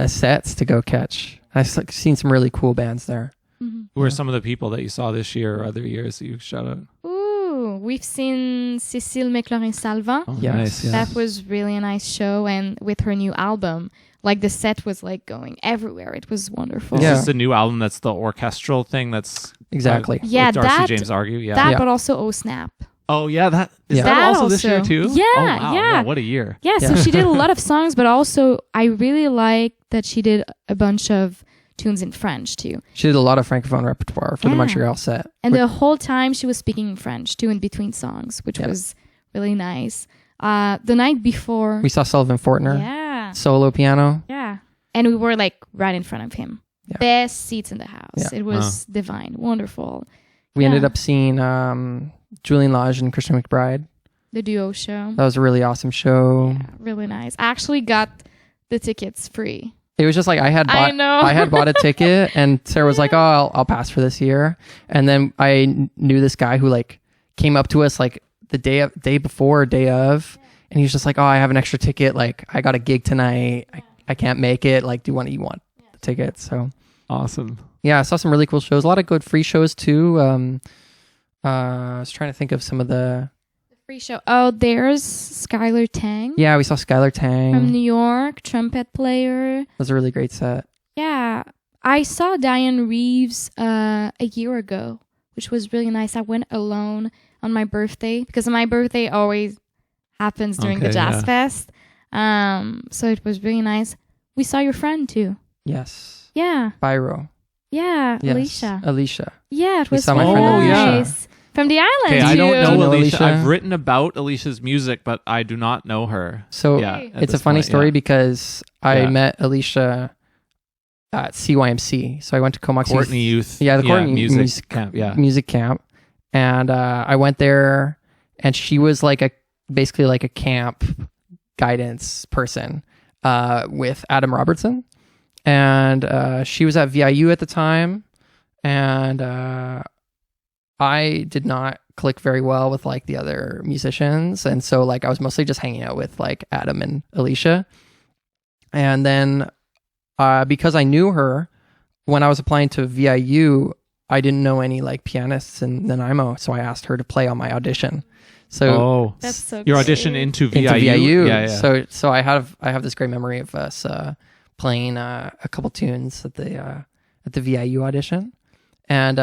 [SPEAKER 2] sets to go catch. I've seen some really cool bands there.
[SPEAKER 3] Mm-hmm.
[SPEAKER 1] Who are some of the people that you saw this year or other years that you shout out?
[SPEAKER 3] Ooh, we've seen Cécile McLaurin-Salvant.
[SPEAKER 1] Oh,
[SPEAKER 2] yes.
[SPEAKER 1] Nice. Yeah.
[SPEAKER 3] That was really a nice show, and with her new album, like the set was like going everywhere. It was wonderful.
[SPEAKER 1] Is this the new album that's the orchestral thing that's...
[SPEAKER 2] Exactly.
[SPEAKER 3] Yeah,
[SPEAKER 1] with Darcy
[SPEAKER 3] that,
[SPEAKER 1] James Argue? Yeah.
[SPEAKER 3] That, but also Oh Snap.
[SPEAKER 1] Oh, yeah. That
[SPEAKER 3] That
[SPEAKER 1] also this year too?
[SPEAKER 3] Yeah,
[SPEAKER 1] oh, wow.
[SPEAKER 3] yeah.
[SPEAKER 1] What a year.
[SPEAKER 3] Yeah, so she did a lot of songs, but also I really like that she did a bunch of tunes in French too.
[SPEAKER 2] She did a lot of Francophone repertoire for the Montreal set.
[SPEAKER 3] And the whole time she was speaking in French too in between songs, which was really nice. The night before...
[SPEAKER 2] We saw Sullivan Fortner.
[SPEAKER 3] Yeah.
[SPEAKER 2] Solo piano.
[SPEAKER 3] Yeah. And we were like right in front of him.
[SPEAKER 2] Yeah.
[SPEAKER 3] Best seats in the house.
[SPEAKER 2] Yeah.
[SPEAKER 3] It was divine. Wonderful.
[SPEAKER 2] We ended up seeing Julian Lage and Christian McBride.
[SPEAKER 3] The duo show.
[SPEAKER 2] That was a really awesome show.
[SPEAKER 3] Yeah, really nice. I actually got the tickets free.
[SPEAKER 2] It was just like I had bought a ticket, and Sarah was like, "Oh, I'll pass for this year." And then I knew this guy who like came up to us like the day before, day of, and he was just like, "Oh, I have an extra ticket. Like I got a gig tonight. I can't make it. Like, you want the ticket?" So
[SPEAKER 1] awesome.
[SPEAKER 2] Yeah, I saw some really cool shows. A lot of good free shows too. I was trying to think of some of the
[SPEAKER 3] free show. Oh, there's Skylar Tang.
[SPEAKER 2] Yeah, we saw Skylar Tang
[SPEAKER 3] from New York, trumpet player.
[SPEAKER 2] It was a really great set.
[SPEAKER 3] Yeah, I saw Diane Reeves a year ago, which was really nice. I went alone on my birthday because my birthday always happens during the Jazz Fest. So it was really nice. We saw your friend too.
[SPEAKER 2] Yes.
[SPEAKER 3] Yeah.
[SPEAKER 2] Byro.
[SPEAKER 3] Yeah,
[SPEAKER 2] yes. Alicia.
[SPEAKER 3] Yeah, it was
[SPEAKER 2] really
[SPEAKER 3] nice. From the island.
[SPEAKER 1] Okay,
[SPEAKER 3] too.
[SPEAKER 1] I don't know Alicia.
[SPEAKER 2] Alicia.
[SPEAKER 1] I've written about Alicia's music, but I do not know her.
[SPEAKER 2] So it's a funny story because I met Alicia at CYMC. So I went to Comox
[SPEAKER 1] Courtney Youth.
[SPEAKER 2] Yeah, the Courtney
[SPEAKER 1] Music Camp. Yeah.
[SPEAKER 2] Music Camp. And I went there, and she was like basically like a camp guidance person with Adam Robertson. And she was at VIU at the time, and I did not click very well with like the other musicians, and so like I was mostly just hanging out with like Adam and Alicia. And then because I knew her when I was applying to VIU, I didn't know any like pianists in Nanaimo, so I asked her to play on my audition. So
[SPEAKER 3] that's so
[SPEAKER 1] your
[SPEAKER 3] great.
[SPEAKER 1] audition into VIU.
[SPEAKER 2] Into VIU.
[SPEAKER 1] Yeah.
[SPEAKER 2] So I have this great memory of us playing a couple tunes at the VIU audition, and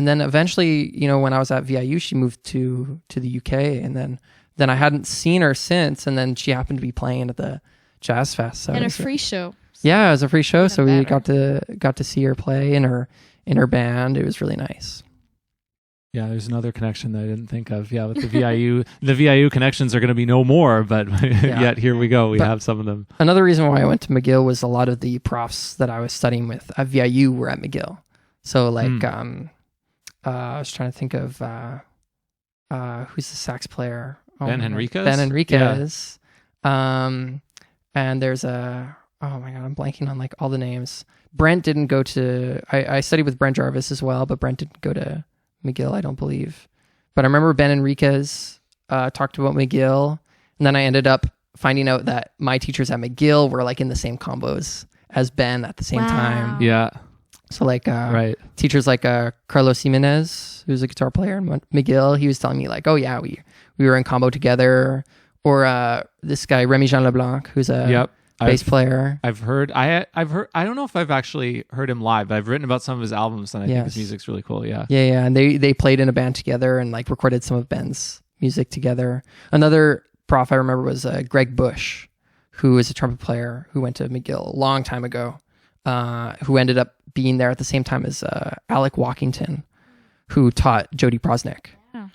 [SPEAKER 2] then eventually, you know, when I was at VIU, she moved to the UK, and then I hadn't seen her since, and then she happened to be playing at the Jazz Fest. So
[SPEAKER 3] and a free show.
[SPEAKER 2] Yeah, it was a free show, so we
[SPEAKER 3] better.
[SPEAKER 2] got to see her play in her band. It was really nice.
[SPEAKER 1] Yeah, there's another connection that I didn't think of. Yeah, with the VIU. The VIU connections are going to be no more, but yet here we go. We have some of them.
[SPEAKER 2] Another reason why I went to McGill was a lot of the profs that I was studying with at VIU were at McGill. So like, I was trying to think of who's the sax player?
[SPEAKER 1] Ben Henriquez?
[SPEAKER 2] Ben Henriquez. Yeah. And there's oh my God, I'm blanking on like all the names. Brent didn't go to, I studied with Brent Jarvis as well, but Brent didn't go to McGill, I don't believe. But I remember Ben Henriquez talked about McGill, and then I ended up finding out that my teachers at McGill were like in the same combos as Ben at the same time.
[SPEAKER 1] Yeah.
[SPEAKER 2] So like teachers like Carlos Jimenez, who's a guitar player in McGill, he was telling me like, oh yeah, we were in combo together. Or this guy Remy Jean Leblanc, who's a bass player.
[SPEAKER 1] I've heard. I don't know if I've actually heard him live, but I've written about some of his albums, and I think his music's really cool. Yeah.
[SPEAKER 2] And they played in a band together and like recorded some of Ben's music together. Another prof I remember was Greg Bush, who is a trumpet player who went to McGill a long time ago, who ended up being there at the same time as Alec Walkington, who taught Jody Prosnick.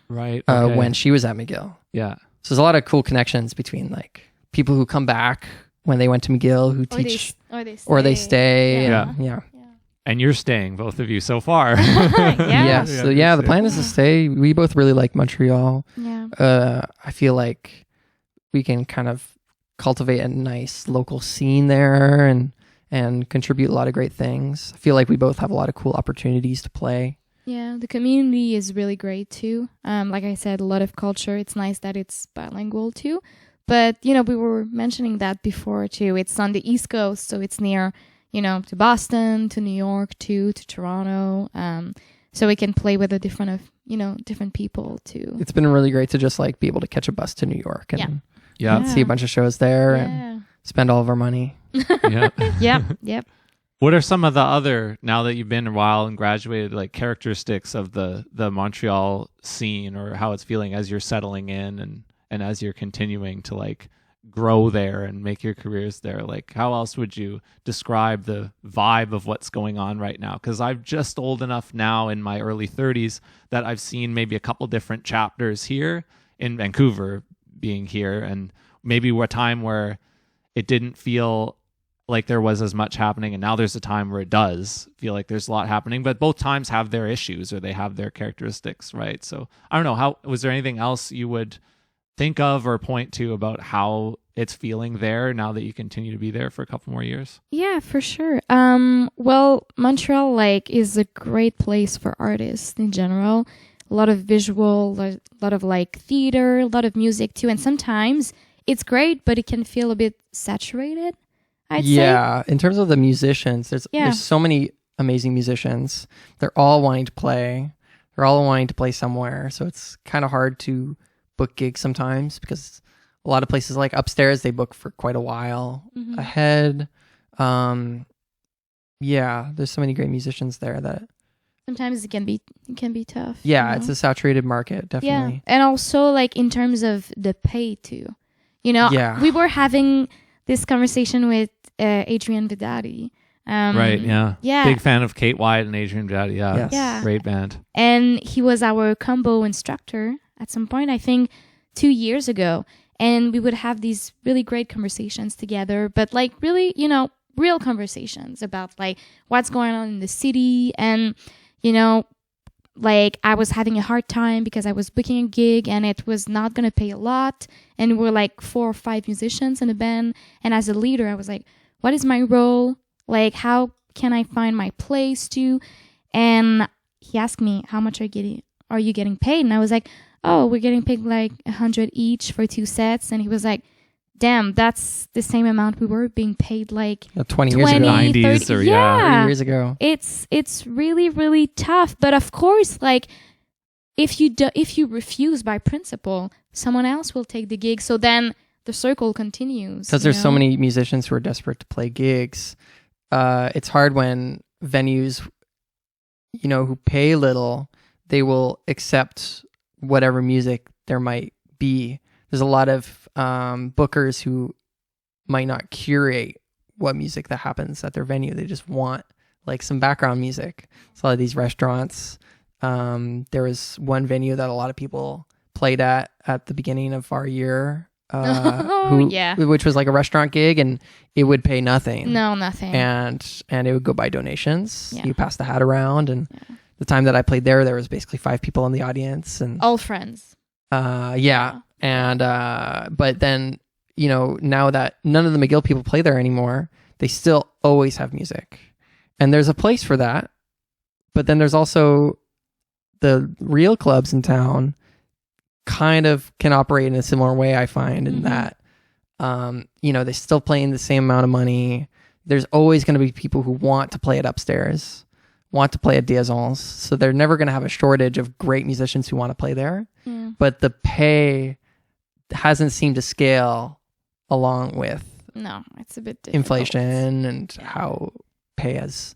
[SPEAKER 1] Right. Okay.
[SPEAKER 2] When she was at McGill.
[SPEAKER 1] Yeah.
[SPEAKER 2] So there's a lot of cool connections between like people who come back when they went to McGill, who teach, or they stay. Yeah.
[SPEAKER 1] And you're staying, both of you, so far.
[SPEAKER 2] Yeah. So the plan is to stay. We both really like Montreal.
[SPEAKER 3] Yeah.
[SPEAKER 2] I feel like we can kind of cultivate a nice local scene there and contribute a lot of great things. I feel like we both have a lot of cool opportunities to play.
[SPEAKER 3] Yeah, the community is really great too. Like I said, a lot of culture. It's nice that it's bilingual too. But, we were mentioning that before too. It's on the East Coast, so it's near, to Boston, to New York too, to Toronto. So we can play with different people too.
[SPEAKER 2] It's been really great to just like be able to catch a bus to New York and see a bunch of shows there and spend all of our money.
[SPEAKER 3] Yep.
[SPEAKER 1] What are some of the other, now that you've been a while and graduated, like characteristics of the Montreal scene, or how it's feeling as you're settling in and as you're continuing to like grow there and make your careers there? Like, how else would you describe the vibe of what's going on right now? Because I'm just old enough now in my early 30s that I've seen maybe a couple different chapters here in Vancouver, being here, and maybe a time where it didn't feel like there was as much happening, and now there's a time where it does feel like there's a lot happening, but both times have their issues or they have their characteristics, right? So I don't know, was there anything else you would think of or point to about how it's feeling there now that you continue to be there for a couple more years?
[SPEAKER 3] Yeah, for sure. Well, Montreal is a great place for artists in general. A lot of visual, a lot of theater, a lot of music too, and sometimes it's great, but it can feel a bit saturated, I'd say.
[SPEAKER 2] In terms of the musicians, there's so many amazing musicians. They're all wanting to play. They're all wanting to play somewhere. So it's kind of hard to book gigs sometimes, because a lot of places like upstairs, they book for quite a while ahead. There's so many great musicians there that
[SPEAKER 3] sometimes it can be tough.
[SPEAKER 2] Yeah, it's a saturated market, definitely.
[SPEAKER 3] Yeah, and also in terms of the pay too. We were having this conversation with Adrian Vidati.
[SPEAKER 1] Right, yeah. Big fan of Kate Wyatt and Adrian Vidati.
[SPEAKER 3] Yeah.
[SPEAKER 1] Great band.
[SPEAKER 3] And he was our combo instructor at some point, I think 2 years ago. And we would have these really great conversations together, but really, real conversations about what's going on in the city. And, I was having a hard time because I was booking a gig and it was not going to pay a lot. And we're 4 or 5 musicians in a band. And as a leader, I was like, what is my role? How can I find my place too? And he asked me, how much are you getting paid? And I was like, oh, we're getting paid $100 each for 2 sets. And he was like, damn, that's the same amount we were being paid
[SPEAKER 2] 20 years ago.
[SPEAKER 1] 90s
[SPEAKER 3] 30,
[SPEAKER 1] or
[SPEAKER 2] 30 years ago.
[SPEAKER 3] It's really, really tough. But of course, if you refuse by principle, someone else will take the gig. So then the circle continues.
[SPEAKER 2] Because there's so many musicians who are desperate to play gigs. It's hard when venues, who pay little, they will accept whatever music there might be. There's a lot of bookers who might not curate what music that happens at their venue. They just want some background music. So a lot of these restaurants, there was one venue that a lot of people played at the beginning of our year, which was a restaurant gig, and it would pay nothing.
[SPEAKER 3] No, nothing.
[SPEAKER 2] And it would go by donations. You pass the hat around, and the time that I played there was basically 5 people in the audience, and
[SPEAKER 3] all friends.
[SPEAKER 2] And but then now that none of the McGill people play there anymore, they still always have music, and there's a place for that. But then there's also the real clubs in town kind of can operate in a similar way, I find, in that they're still paying the same amount of money. There's always going to be people who want to play it upstairs. want to play at Diazons, so they're never going to have a shortage of great musicians who want to play there. But the pay hasn't seemed to scale along with
[SPEAKER 3] it's a bit difficult.
[SPEAKER 2] Inflation and how pay has,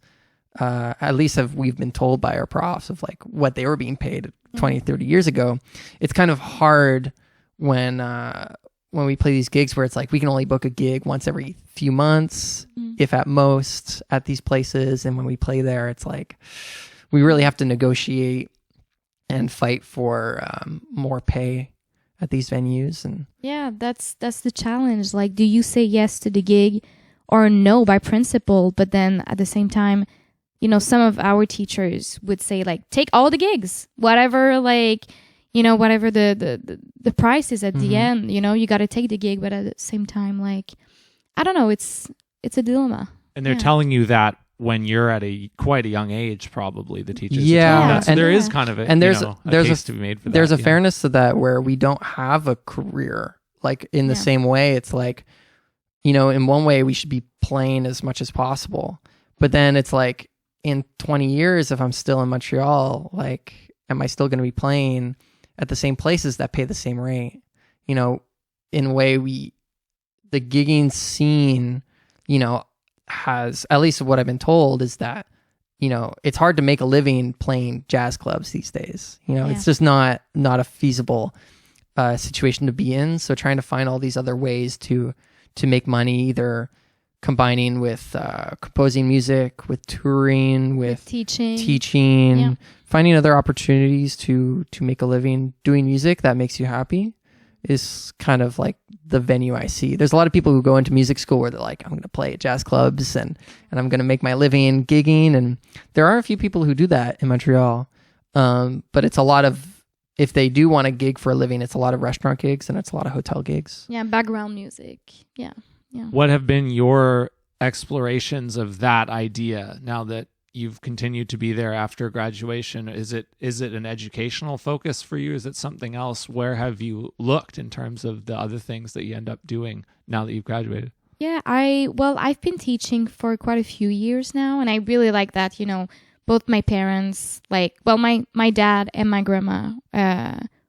[SPEAKER 2] at least we've been told by our profs of like what they were being paid 20, 30 years ago. It's kind of hard when we play these gigs where it's like we can only book a gig once every few months, if at most, at these places. And when we play there, it's like we really have to negotiate and fight for more pay at these venues. And
[SPEAKER 3] that's the challenge. Like, do you say yes to the gig or no by principle? But then at the same time, you know, some of our teachers would say like, take all the gigs, whatever, like, you know, whatever the price is at the end, you know, you got to take the gig. But at the same time, like, I don't know, it's a dilemma.
[SPEAKER 1] And they're telling you that when you're at quite a young age, probably, the teachers.
[SPEAKER 2] So
[SPEAKER 1] there is kind of a case to be made for that.
[SPEAKER 2] There's a fairness to that where we don't have a career. Like in the same way, it's like, you know, in one way we should be playing as much as possible. But then it's like in 20 years, if I'm still in Montreal, like, am I still going to be playing at the same places that pay the same rate? You know, in a way the gigging scene, you know, has, at least what I've been told, is that, you know, it's hard to make a living playing jazz clubs these days. You know, it's just not a feasible situation to be in. So trying to find all these other ways to make money, either combining with composing music, with touring, with teaching, finding other opportunities to make a living doing music that makes you happy, is kind of like the venue I see. There's a lot of people who go into music school where they're like, I'm going to play at jazz clubs and I'm going to make my living gigging. And there are a few people who do that in Montreal. But it's a lot of, if they do want to gig for a living, it's a lot of restaurant gigs and it's a lot of hotel gigs.
[SPEAKER 3] Yeah, background music. Yeah.
[SPEAKER 1] What have been your explorations of that idea now that you've continued to be there after graduation? Is it an educational focus for you? Is it something else? Where have you looked in terms of the other things that you end up doing now that you've graduated?
[SPEAKER 3] Yeah, I've been teaching for quite a few years now, and I really like that, you know, both my parents, like, well, my dad and my grandma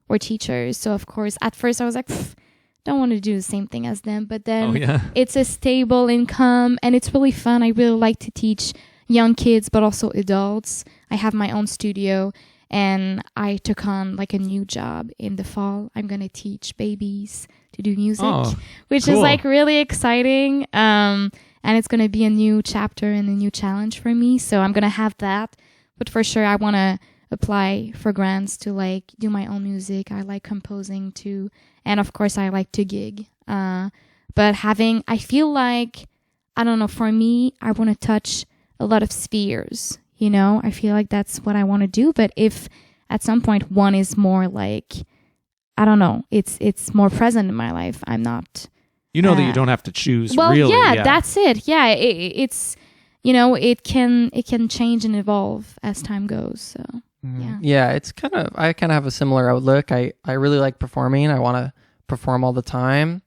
[SPEAKER 3] were teachers. So of course, at first I was like, don't want to do the same thing as them, but then it's a stable income and it's really fun. I really like to teach young kids, but also adults. I have my own studio and I took on like a new job in the fall. I'm going to teach babies to do music, which is like really exciting. And it's going to be a new chapter and a new challenge for me. So I'm going to have that. But for sure, I want to apply for grants to like do my own music. I like composing too. And of course, I like to gig. But I feel like, I don't know, for me, I want to touch a lot of spheres, you know. I feel like that's what I want to do. But if at some point one is more like, I don't know, it's more present in my life, I'm not.
[SPEAKER 1] You know that you don't have to choose.
[SPEAKER 3] Well,
[SPEAKER 1] really.
[SPEAKER 3] Yeah, that's it. Yeah, it's, you know, it can change and evolve as time goes. So
[SPEAKER 2] yeah, it's I kind of have a similar outlook. I really like performing. I want to perform all the time,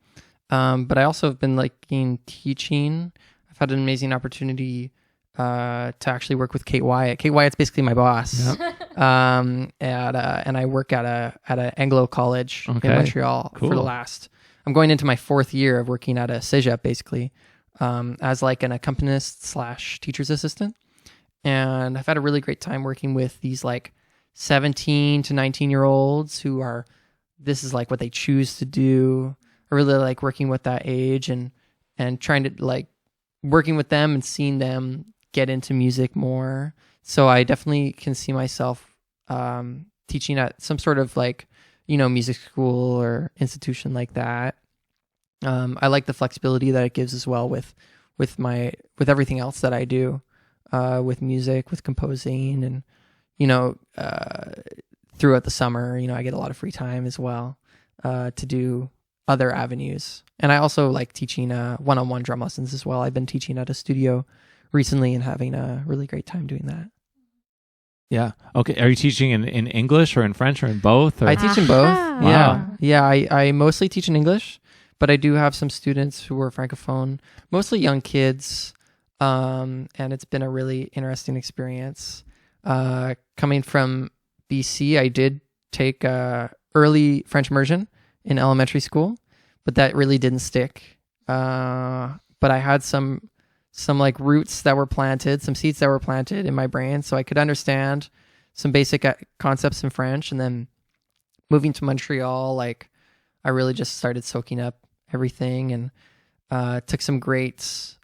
[SPEAKER 2] but I also have been liking teaching. I've had an amazing opportunity to actually work with Kate Wyatt. Kate Wyatt's basically my boss. Yep. And I work at an Anglo college in Montreal for the last. I'm going into my 4th year of working at a cégep, basically, as like an accompanist / teacher's assistant. And I've had a really great time working with these like 17 to 19-year-olds who are, this is like what they choose to do. I really like working with that age and trying to like working with them and seeing them get into music more. So I definitely can see myself teaching at some sort of like, you know, music school or institution like that. I like the flexibility that it gives as well with everything else that I do, with music, with composing, and, you know, throughout the summer, you know, I get a lot of free time as well to do other avenues. And I also like teaching one-on-one drum lessons as well. I've been teaching at a studio recently and having a really great time doing that.
[SPEAKER 1] Yeah. Okay. Are you teaching in English or in French or in both? Or?
[SPEAKER 2] I teach in both.
[SPEAKER 1] Wow.
[SPEAKER 2] Yeah. Yeah. I mostly teach in English, but I do have some students who are Francophone, mostly young kids. And it's been a really interesting experience. Coming from BC, I did take early French immersion in elementary school, but that really didn't stick. But I had some like roots that were planted, some seeds that were planted in my brain, so I could understand some basic concepts in French. And then moving to Montreal, like I really just started soaking up everything, and took some great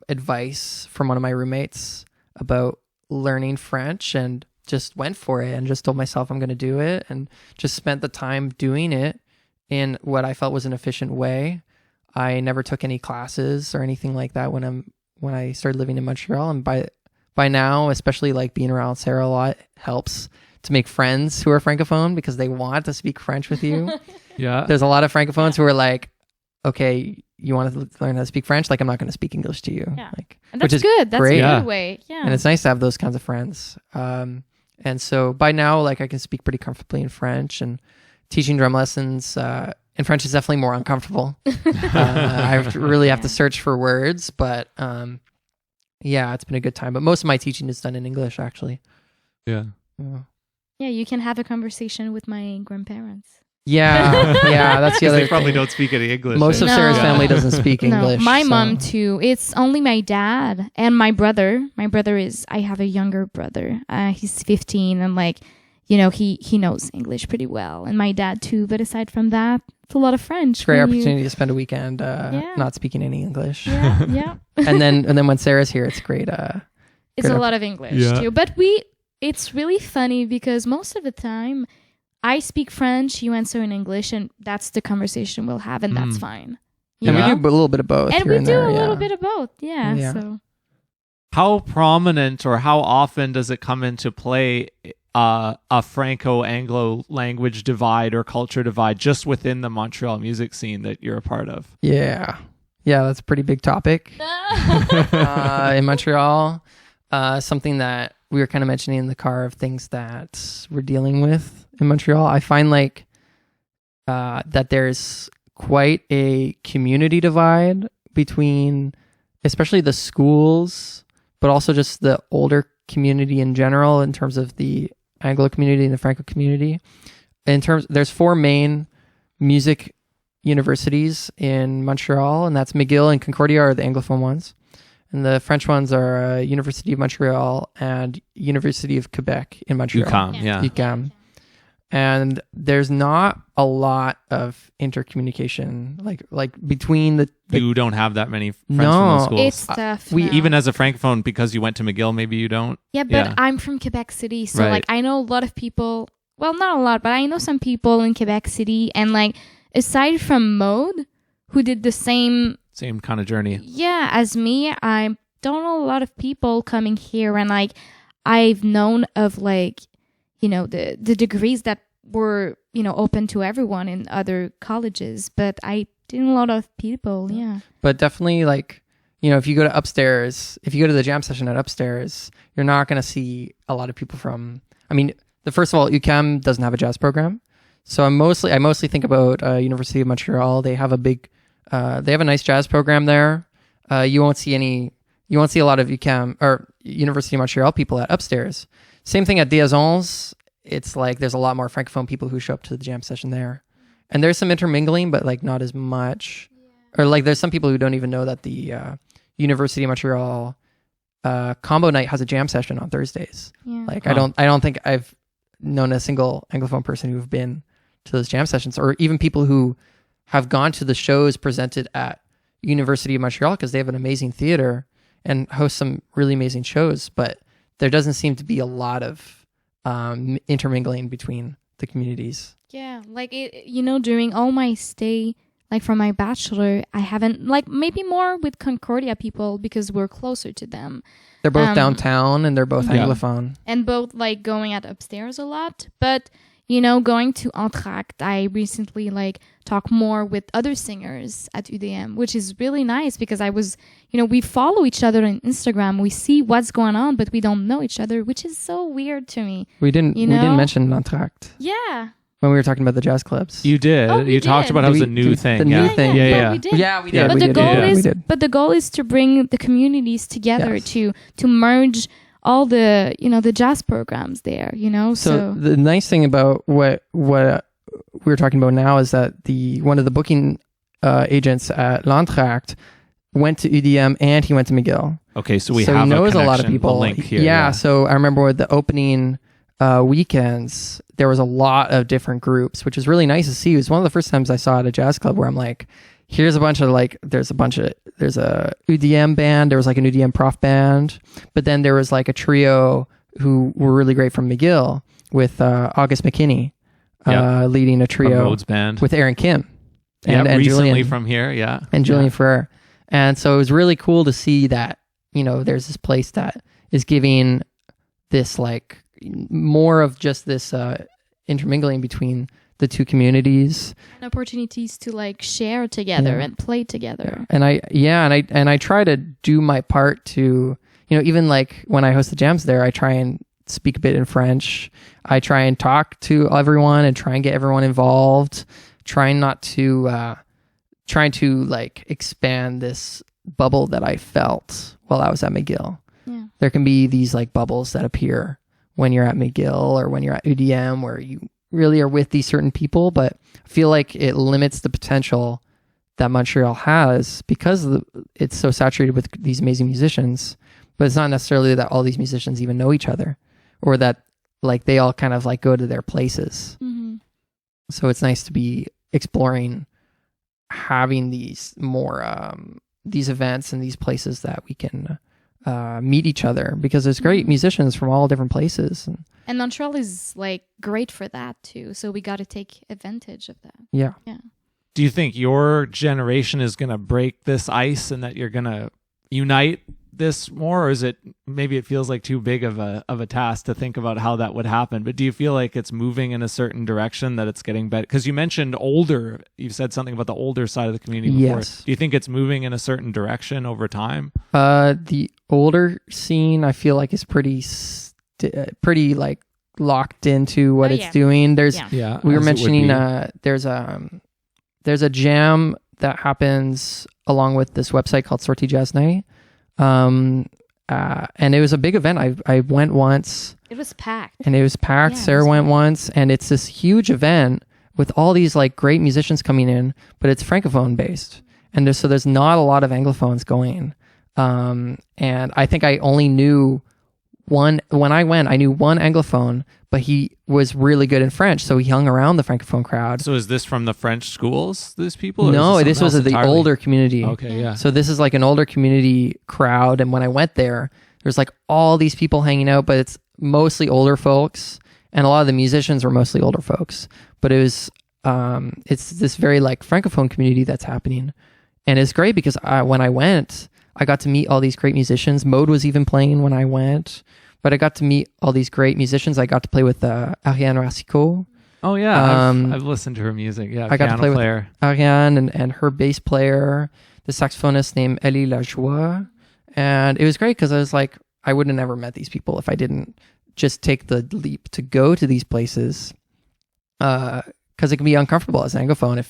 [SPEAKER 2] advice from one of my roommates about learning French, and just went for it and just told myself I'm going to do it, and just spent the time doing it in what I felt was an efficient way. I never took any classes or anything like that when I started living in Montreal, and by now, especially like being around Sarah a lot helps to make friends who are francophone, because they want to speak French with you.
[SPEAKER 1] Yeah.
[SPEAKER 2] There's a lot of francophones who are like, okay, you want to learn how to speak French? Like, I'm not going to speak English to you.
[SPEAKER 3] Yeah.
[SPEAKER 2] Like,
[SPEAKER 3] And that's
[SPEAKER 2] which is
[SPEAKER 3] good. That's
[SPEAKER 2] great.
[SPEAKER 3] a good way. Yeah.
[SPEAKER 2] And it's nice to have those kinds of friends. And so by now, like I can speak pretty comfortably in French, and teaching drum lessons in French is definitely more uncomfortable. I really have to search for words, but yeah, it's been a good time. But most of my teaching is done in English, actually.
[SPEAKER 1] Yeah.
[SPEAKER 3] Yeah, you can have a conversation with my grandparents.
[SPEAKER 2] Yeah, yeah, that's the other
[SPEAKER 1] They probably
[SPEAKER 2] thing.
[SPEAKER 1] don't speak any English.
[SPEAKER 2] Most of
[SPEAKER 3] No.
[SPEAKER 2] Sarah's family doesn't speak English.
[SPEAKER 3] No, my
[SPEAKER 2] so-
[SPEAKER 3] mom too. It's only my dad and my brother. My brother I have a younger brother. He's 15, and like, you know, he knows English pretty well. And my dad too. But aside from that, it's a lot of French.
[SPEAKER 2] It's a great
[SPEAKER 3] when you-
[SPEAKER 2] opportunity to spend a weekend not speaking any English.
[SPEAKER 3] Yeah, yeah.
[SPEAKER 2] and then when Sarah's here, it's great.
[SPEAKER 3] It's
[SPEAKER 2] Good
[SPEAKER 3] a lot of English
[SPEAKER 1] Yeah.
[SPEAKER 3] too. But it's really funny because most of the time I speak French, you answer in English, and that's the conversation we'll have, and that's fine. You
[SPEAKER 2] And
[SPEAKER 3] know?
[SPEAKER 2] we do a little bit of both.
[SPEAKER 3] And
[SPEAKER 2] here
[SPEAKER 3] we
[SPEAKER 2] and
[SPEAKER 3] do
[SPEAKER 2] there,
[SPEAKER 3] a
[SPEAKER 2] yeah.
[SPEAKER 3] little bit of both. Yeah.
[SPEAKER 2] Yeah.
[SPEAKER 3] So
[SPEAKER 1] How prominent or how often does it come into play a Franco-Anglo language divide or culture divide just within the Montreal music scene that you're a part of?
[SPEAKER 2] Yeah. Yeah, that's a pretty big topic in Montreal. Something that we were kind of mentioning in the car of things that we're dealing with in Montreal. I find like that there's quite a community divide between especially the schools, but also just the older community in general in terms of the Anglo community and the Franco community. There's 4 main music universities in Montreal, and that's McGill and Concordia are the Anglophone ones. And the French ones are University of Montreal and University of Quebec in Montreal.
[SPEAKER 1] UQAM, yeah.
[SPEAKER 2] UQAM. And there's not a lot of intercommunication, like between the
[SPEAKER 1] You don't have that many friends
[SPEAKER 2] No.
[SPEAKER 1] from those schools.
[SPEAKER 3] it's tough.
[SPEAKER 2] we-
[SPEAKER 3] now.
[SPEAKER 1] Even as a Francophone, because you went to McGill, maybe you don't.
[SPEAKER 3] Yeah, but
[SPEAKER 1] Yeah.
[SPEAKER 3] I'm from Quebec City, so
[SPEAKER 1] Right.
[SPEAKER 3] like I know a lot of people. Well, not a lot, but I know some people in Quebec City, and like aside from Maude, who did the same,
[SPEAKER 1] Same kind of journey.
[SPEAKER 3] as me, I don't know a lot of people coming here, and like I've known of like, you know, the degrees that were, you know, open to everyone in other colleges, but I didn't know a lot of people. Yeah.
[SPEAKER 2] But definitely, like, you know, if you go to the jam session at upstairs, you're not going to see a lot of people from, I mean, first of all, UQAM doesn't have a jazz program. So I mostly think about University of Montreal. They have they have a nice jazz program there. You won't see a lot of UQAM or University of Montreal people at upstairs. Same thing at Diazons. It's like there's a lot more Francophone people who show up to the jam session there. And there's some intermingling, but like not as much. Or like there's some people who don't even know that the University of Montreal combo night has a jam session on Thursdays.
[SPEAKER 3] Yeah.
[SPEAKER 2] Like
[SPEAKER 1] Huh.
[SPEAKER 2] I don't think I've known a single Anglophone person who've been to those jam sessions, or even people who have gone to the shows presented at University of Montreal, because they have an amazing theater and host some really amazing shows, but there doesn't seem to be a lot of intermingling between the communities.
[SPEAKER 3] Yeah, like you know, during all my stay, like for my bachelor, I haven't, like, maybe more with Concordia people because we're closer to them,
[SPEAKER 2] They're both downtown and they're both
[SPEAKER 1] Yeah.
[SPEAKER 2] Anglophone.
[SPEAKER 3] and both like going at upstairs a lot. But you know, going to Entracte, I recently like talk more with other singers at UDM, which is really nice because I was, you know, we follow each other on Instagram, we see what's going on, but we don't know each other, which is so weird to me.
[SPEAKER 2] We didn't mention Entracte
[SPEAKER 3] Yeah.
[SPEAKER 2] when we were talking about the jazz clubs.
[SPEAKER 1] You did.
[SPEAKER 3] Oh, we
[SPEAKER 1] you talked
[SPEAKER 3] did.
[SPEAKER 1] about how it was a
[SPEAKER 2] We
[SPEAKER 1] new
[SPEAKER 2] did
[SPEAKER 1] thing.
[SPEAKER 2] the new
[SPEAKER 1] yeah.
[SPEAKER 2] thing.
[SPEAKER 1] Yeah,
[SPEAKER 3] but
[SPEAKER 1] yeah.
[SPEAKER 3] we did.
[SPEAKER 2] Yeah, we did.
[SPEAKER 3] But
[SPEAKER 2] we
[SPEAKER 3] the
[SPEAKER 2] did.
[SPEAKER 3] goal
[SPEAKER 2] Yeah, we
[SPEAKER 3] is,
[SPEAKER 2] did.
[SPEAKER 3] but the goal is to bring the communities together,
[SPEAKER 1] Yes.
[SPEAKER 3] to merge all the, the jazz programs there,
[SPEAKER 2] So the nice thing about what we're talking about now is that one of the booking agents at L'Entracte went to UDM and he went to McGill.
[SPEAKER 1] Okay, so he
[SPEAKER 2] knows a lot of people.
[SPEAKER 1] Link here,
[SPEAKER 2] yeah, so I remember with the opening weekends, there was a lot of different groups, which is really nice to see. It was one of the first times I saw at a jazz club where I'm like, here's a bunch of there's a UDM band, there was like an UDM prof band, but then there was like a trio who were really great from McGill with August McKinney leading a trio
[SPEAKER 1] Rhodes band
[SPEAKER 2] with Aaron Kim.
[SPEAKER 1] And recently
[SPEAKER 2] Julian,
[SPEAKER 1] from here,
[SPEAKER 2] and Julian Ferrer. And so it was really cool to see that, there's this place that is giving this like more of just this intermingling between the two communities
[SPEAKER 3] and opportunities to like share together and play together.
[SPEAKER 2] And I try to do my part to, even like when I host the jams there, I try and speak a bit in French. I try and talk to everyone and try and get everyone involved, trying to like expand this bubble that I felt while I was at McGill. Yeah. There can be these like bubbles that appear when you're at McGill or when you're at UDM where you really are with these certain people, but I feel like it limits the potential that Montreal has because it's so saturated with these amazing musicians. But it's not necessarily that all these musicians even know each other or that like they all kind of like go to their places. Mm-hmm. So it's nice to be exploring having these more these events and these places that we can meet each other, because there's great musicians from all different places,
[SPEAKER 3] and Montreal is like great for that too, so we got to take advantage of that.
[SPEAKER 2] Yeah.
[SPEAKER 1] Do you think your generation is going to break this ice and that you're going to unite this more, or is it maybe it feels like too big of a task to think about how that would happen? But do you feel like it's moving in a certain direction, that it's getting better? Because you mentioned you've said something about the older side of the community before.
[SPEAKER 2] Yes.
[SPEAKER 1] Do you think it's moving in a certain direction over time?
[SPEAKER 2] The older scene I feel like is pretty like locked into what it's doing. We were mentioning there's a jam that happens along with this website called Sortie Jazz Night. And it was a big event. I went once.
[SPEAKER 3] It was packed.
[SPEAKER 2] Yeah, Sarah went once, and it's this huge event with all these like great musicians coming in, but it's Francophone based. And there's not a lot of Anglophones going. And I think I only knew when I went, I knew one Anglophone, but he was really good in French, so he hung around the Francophone crowd.
[SPEAKER 1] So is this from the French schools, these people?
[SPEAKER 2] No, this was the older community.
[SPEAKER 1] Okay, yeah.
[SPEAKER 2] So this is like an older community crowd, and when I went there's like all these people hanging out, but it's mostly older folks, and a lot of the musicians were mostly older folks. But it was, it's this very like Francophone community that's happening, and it's great because when I went, I got to meet all these great musicians. Mode was even playing when I went. But I got to meet all these great musicians. I got to play with Ariane Racicot.
[SPEAKER 1] Oh, yeah. I've listened to her music. Yeah,
[SPEAKER 2] I got to play with Ariane and her bass player, the saxophonist named Elie Lajoie. And it was great because I was like, I would have never met these people if I didn't just take the leap to go to these places. Because it can be uncomfortable as an Anglophone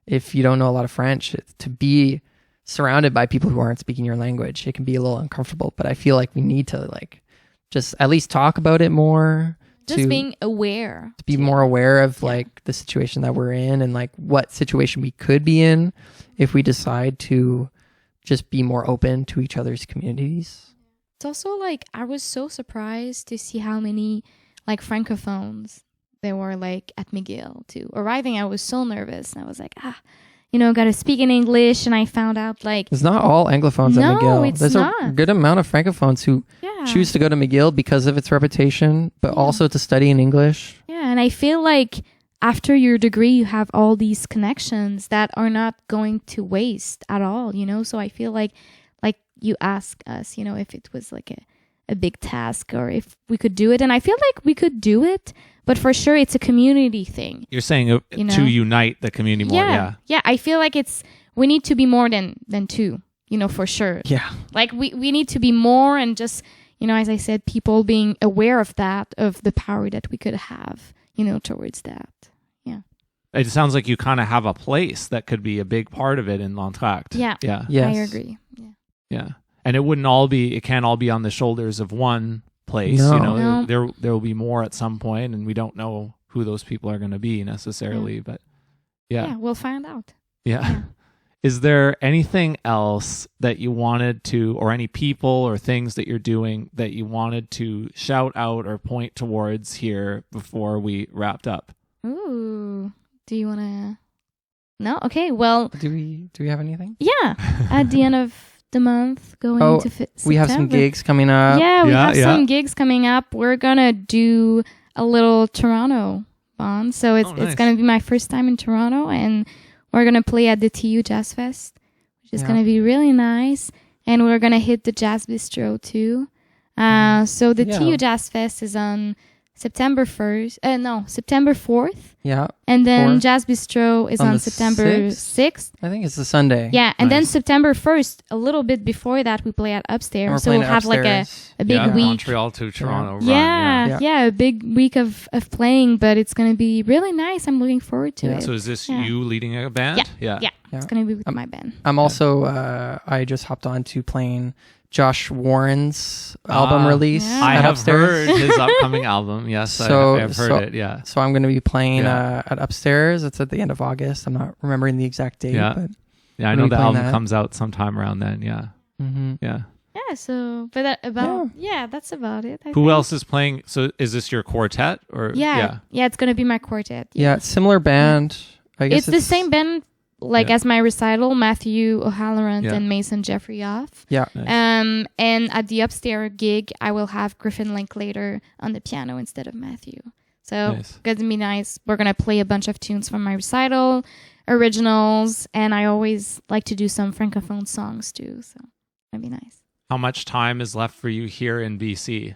[SPEAKER 2] if you don't know a lot of French. To be surrounded by people who aren't speaking your language, it can be a little uncomfortable. But I feel like we need to like just at least talk about it more.
[SPEAKER 3] Just being aware.
[SPEAKER 2] To be more aware of like the situation that we're in and like what situation we could be in if we decide to just be more open to each other's communities.
[SPEAKER 3] It's also like, I was so surprised to see how many like Francophones there were like at McGill too. Arriving, I was so nervous and I was like, got to speak in English, and I found out like
[SPEAKER 2] it's not all Anglophones at McGill. There's a good amount of Francophones who choose to go to McGill because of its reputation, but also to study in English.
[SPEAKER 3] Yeah, and I feel like after your degree, you have all these connections that are not going to waste at all, So I feel like you ask us, if it was like a big task or if we could do it, and I feel like we could do it. But for sure, it's a community thing.
[SPEAKER 1] You're saying to unite the community more, yeah.
[SPEAKER 3] Yeah, I feel like we need to be more than two, for sure.
[SPEAKER 2] Yeah.
[SPEAKER 3] Like we need to be more, and just, as I said, people being aware of that, of the power that we could have, towards that. Yeah.
[SPEAKER 1] It sounds like you kind of have a place that could be a big part of it in L'Entracte.
[SPEAKER 3] Yeah.
[SPEAKER 1] Yeah.
[SPEAKER 2] Yes.
[SPEAKER 3] I agree. Yeah.
[SPEAKER 1] Yeah. And it can't all be on the shoulders of one place.
[SPEAKER 2] No.
[SPEAKER 1] There will be more at some point, and we don't know who those people are going to be necessarily, but
[SPEAKER 3] yeah, we'll find out.
[SPEAKER 1] Yeah. Is there anything else that you wanted to, or any people or things that you're doing that you wanted to shout out or point towards here before we wrapped up?
[SPEAKER 3] Ooh, do you want to? No? Okay, well.
[SPEAKER 2] Do we have anything?
[SPEAKER 3] Yeah, at the end of the month, going into September.
[SPEAKER 2] We have some gigs coming up.
[SPEAKER 3] Yeah, we have some gigs coming up. We're going to do a little Toronto bond. So it's going to be my first time in Toronto, and we're going to play at the TU Jazz Fest, which is going to be really nice. And we're going to hit the Jazz Bistro too. So the TU Jazz Fest is on September 4th.
[SPEAKER 2] Yeah.
[SPEAKER 3] And then
[SPEAKER 2] 4th.
[SPEAKER 3] Jazz Bistro is on September 6th.
[SPEAKER 2] I think it's a Sunday.
[SPEAKER 3] Yeah. And then September 1st, a little bit before that, we play at Upstairs. So we'll have like a big week.
[SPEAKER 1] Montreal to Toronto run.
[SPEAKER 3] Yeah, a big week of playing, but it's going to be really nice. I'm looking forward to it.
[SPEAKER 1] So is this you leading a band?
[SPEAKER 3] Yeah. It's going to be with my band.
[SPEAKER 2] I'm also, I just hopped on to playing Josh Warren's album release.
[SPEAKER 1] I have
[SPEAKER 2] Upstairs.
[SPEAKER 1] heard his upcoming album. Yes, I've heard it. Yeah.
[SPEAKER 2] So I'm going to be playing at Upstairs. It's at the end of August. I'm not remembering the exact date. But
[SPEAKER 1] I know the album comes out sometime around then. Yeah.
[SPEAKER 2] Mm-hmm.
[SPEAKER 1] Yeah.
[SPEAKER 3] Yeah. So, but that's about it. I
[SPEAKER 1] Who
[SPEAKER 3] think.
[SPEAKER 1] else is playing? So, is this your quartet or?
[SPEAKER 3] Yeah. It's going to be my quartet.
[SPEAKER 2] Yeah. Similar band. I guess
[SPEAKER 3] it's the same band. As my recital, Matthew O'Halloran and Mason Jeffrey off.
[SPEAKER 2] Yeah.
[SPEAKER 3] Nice. And at the Upstairs gig, I will have Griffin Linklater on the piano instead of Matthew. So it's going to be nice. We're going to play a bunch of tunes from my recital, originals, and I always like to do some Francophone songs too. So that'd be nice.
[SPEAKER 1] How much time is left for you here in BC?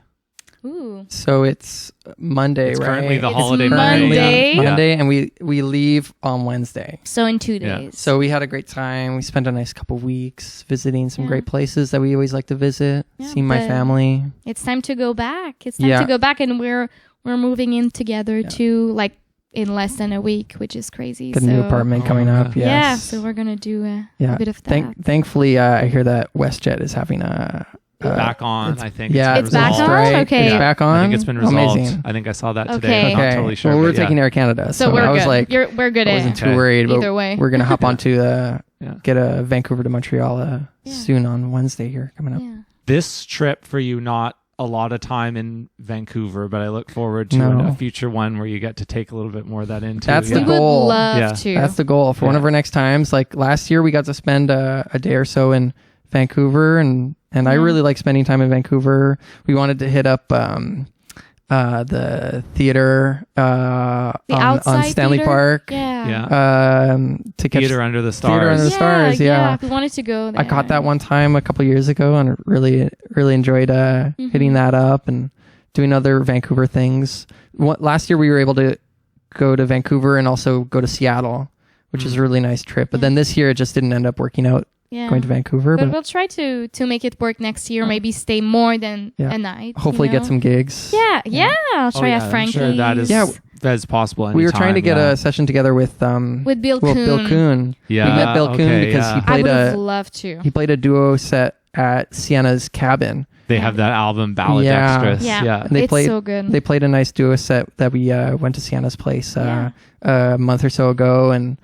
[SPEAKER 3] Ooh.
[SPEAKER 2] So it's Monday,
[SPEAKER 1] it's
[SPEAKER 2] right?
[SPEAKER 1] Currently the holiday
[SPEAKER 3] Monday.
[SPEAKER 2] Monday, and we leave on Wednesday.
[SPEAKER 3] So in 2 days.
[SPEAKER 2] Yeah. So we had a great time. We spent a nice couple weeks visiting some great places that we always like to visit. Seeing my family.
[SPEAKER 3] It's time to go back. It's time to go back, and we're moving in together too, like in less than a week, which is crazy.
[SPEAKER 2] Got a new apartment coming up. Yes.
[SPEAKER 3] Yeah. So we're gonna do a bit of that.
[SPEAKER 2] Thankfully, I hear that WestJet is having a.
[SPEAKER 1] Back on, I think.
[SPEAKER 2] Yeah,
[SPEAKER 3] it's back on.
[SPEAKER 2] Right?
[SPEAKER 3] Okay,
[SPEAKER 2] it's back on.
[SPEAKER 1] I think it's been resolved.
[SPEAKER 2] Amazing.
[SPEAKER 1] I think I saw that today.
[SPEAKER 3] Okay.
[SPEAKER 1] I'm not totally sure.
[SPEAKER 2] Well, we're taking Air Canada, so
[SPEAKER 3] we're
[SPEAKER 2] I was
[SPEAKER 3] good.
[SPEAKER 2] like,
[SPEAKER 3] we're good.
[SPEAKER 2] I wasn't too worried. But
[SPEAKER 3] either way,
[SPEAKER 2] we're gonna hop onto get a Vancouver to Montreal soon on Wednesday here coming up.
[SPEAKER 3] Yeah.
[SPEAKER 1] This trip for you, not a lot of time in Vancouver, but I look forward to a future one where you get to take a little bit more of that into.
[SPEAKER 2] That's the
[SPEAKER 3] We
[SPEAKER 2] goal.
[SPEAKER 3] would love to.
[SPEAKER 2] That's the goal for one of our next times. Like last year, we got to spend a day or so in Vancouver, and I really like spending time in Vancouver. We wanted to hit up the theater on Stanley
[SPEAKER 3] theater?
[SPEAKER 2] Park. To catch
[SPEAKER 1] Theater Under the Stars.
[SPEAKER 2] Theater Under the Stars. Yeah,
[SPEAKER 3] we wanted to go there.
[SPEAKER 2] I caught that one time a couple years ago, and really enjoyed hitting that up and doing other Vancouver things. Last year we were able to go to Vancouver and also go to Seattle, which is a really nice trip. But then this year it just didn't end up working out. Going to Vancouver,
[SPEAKER 3] but we'll try to make it work next year. Maybe stay more than a night.
[SPEAKER 2] Hopefully, get some gigs.
[SPEAKER 3] I'll try at Frankie's.
[SPEAKER 1] I'm sure that is possible.
[SPEAKER 2] We were trying to get a session together with
[SPEAKER 3] Bill Kuhn.
[SPEAKER 2] Bill Kuhn.
[SPEAKER 1] Yeah,
[SPEAKER 2] we met Bill Kuhn because he played
[SPEAKER 3] I would love to.
[SPEAKER 2] He played a duo set at Sienna's Cabin.
[SPEAKER 1] They have that album Ballad Extras.
[SPEAKER 3] Yeah.
[SPEAKER 2] And they played
[SPEAKER 3] so good.
[SPEAKER 2] They played a nice duo set that we went to Sienna's place a month or so ago, and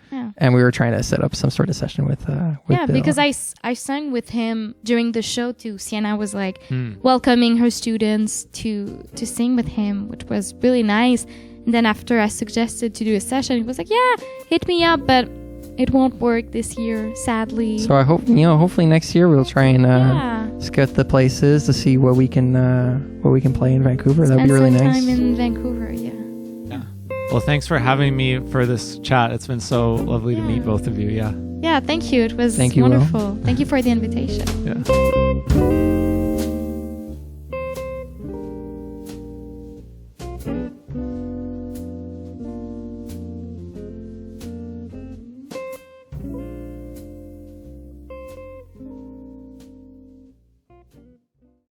[SPEAKER 2] we were trying to set up some sort of session with Bill.
[SPEAKER 3] Because I sang with him during the show too. Sienna was like welcoming her students to sing with him, which was really nice. And then after I suggested to do a session, he was like, hit me up, but it won't work this year, sadly.
[SPEAKER 2] So I hope, hopefully next year we'll try and scout the places to see what we can play in Vancouver. That'd be really nice.
[SPEAKER 3] Time in Vancouver, yeah.
[SPEAKER 1] Well, thanks for having me for this chat. It's been so lovely to meet both of you. Yeah.
[SPEAKER 3] Yeah, thank you. It was wonderful. Thank you for the invitation.
[SPEAKER 1] Yeah.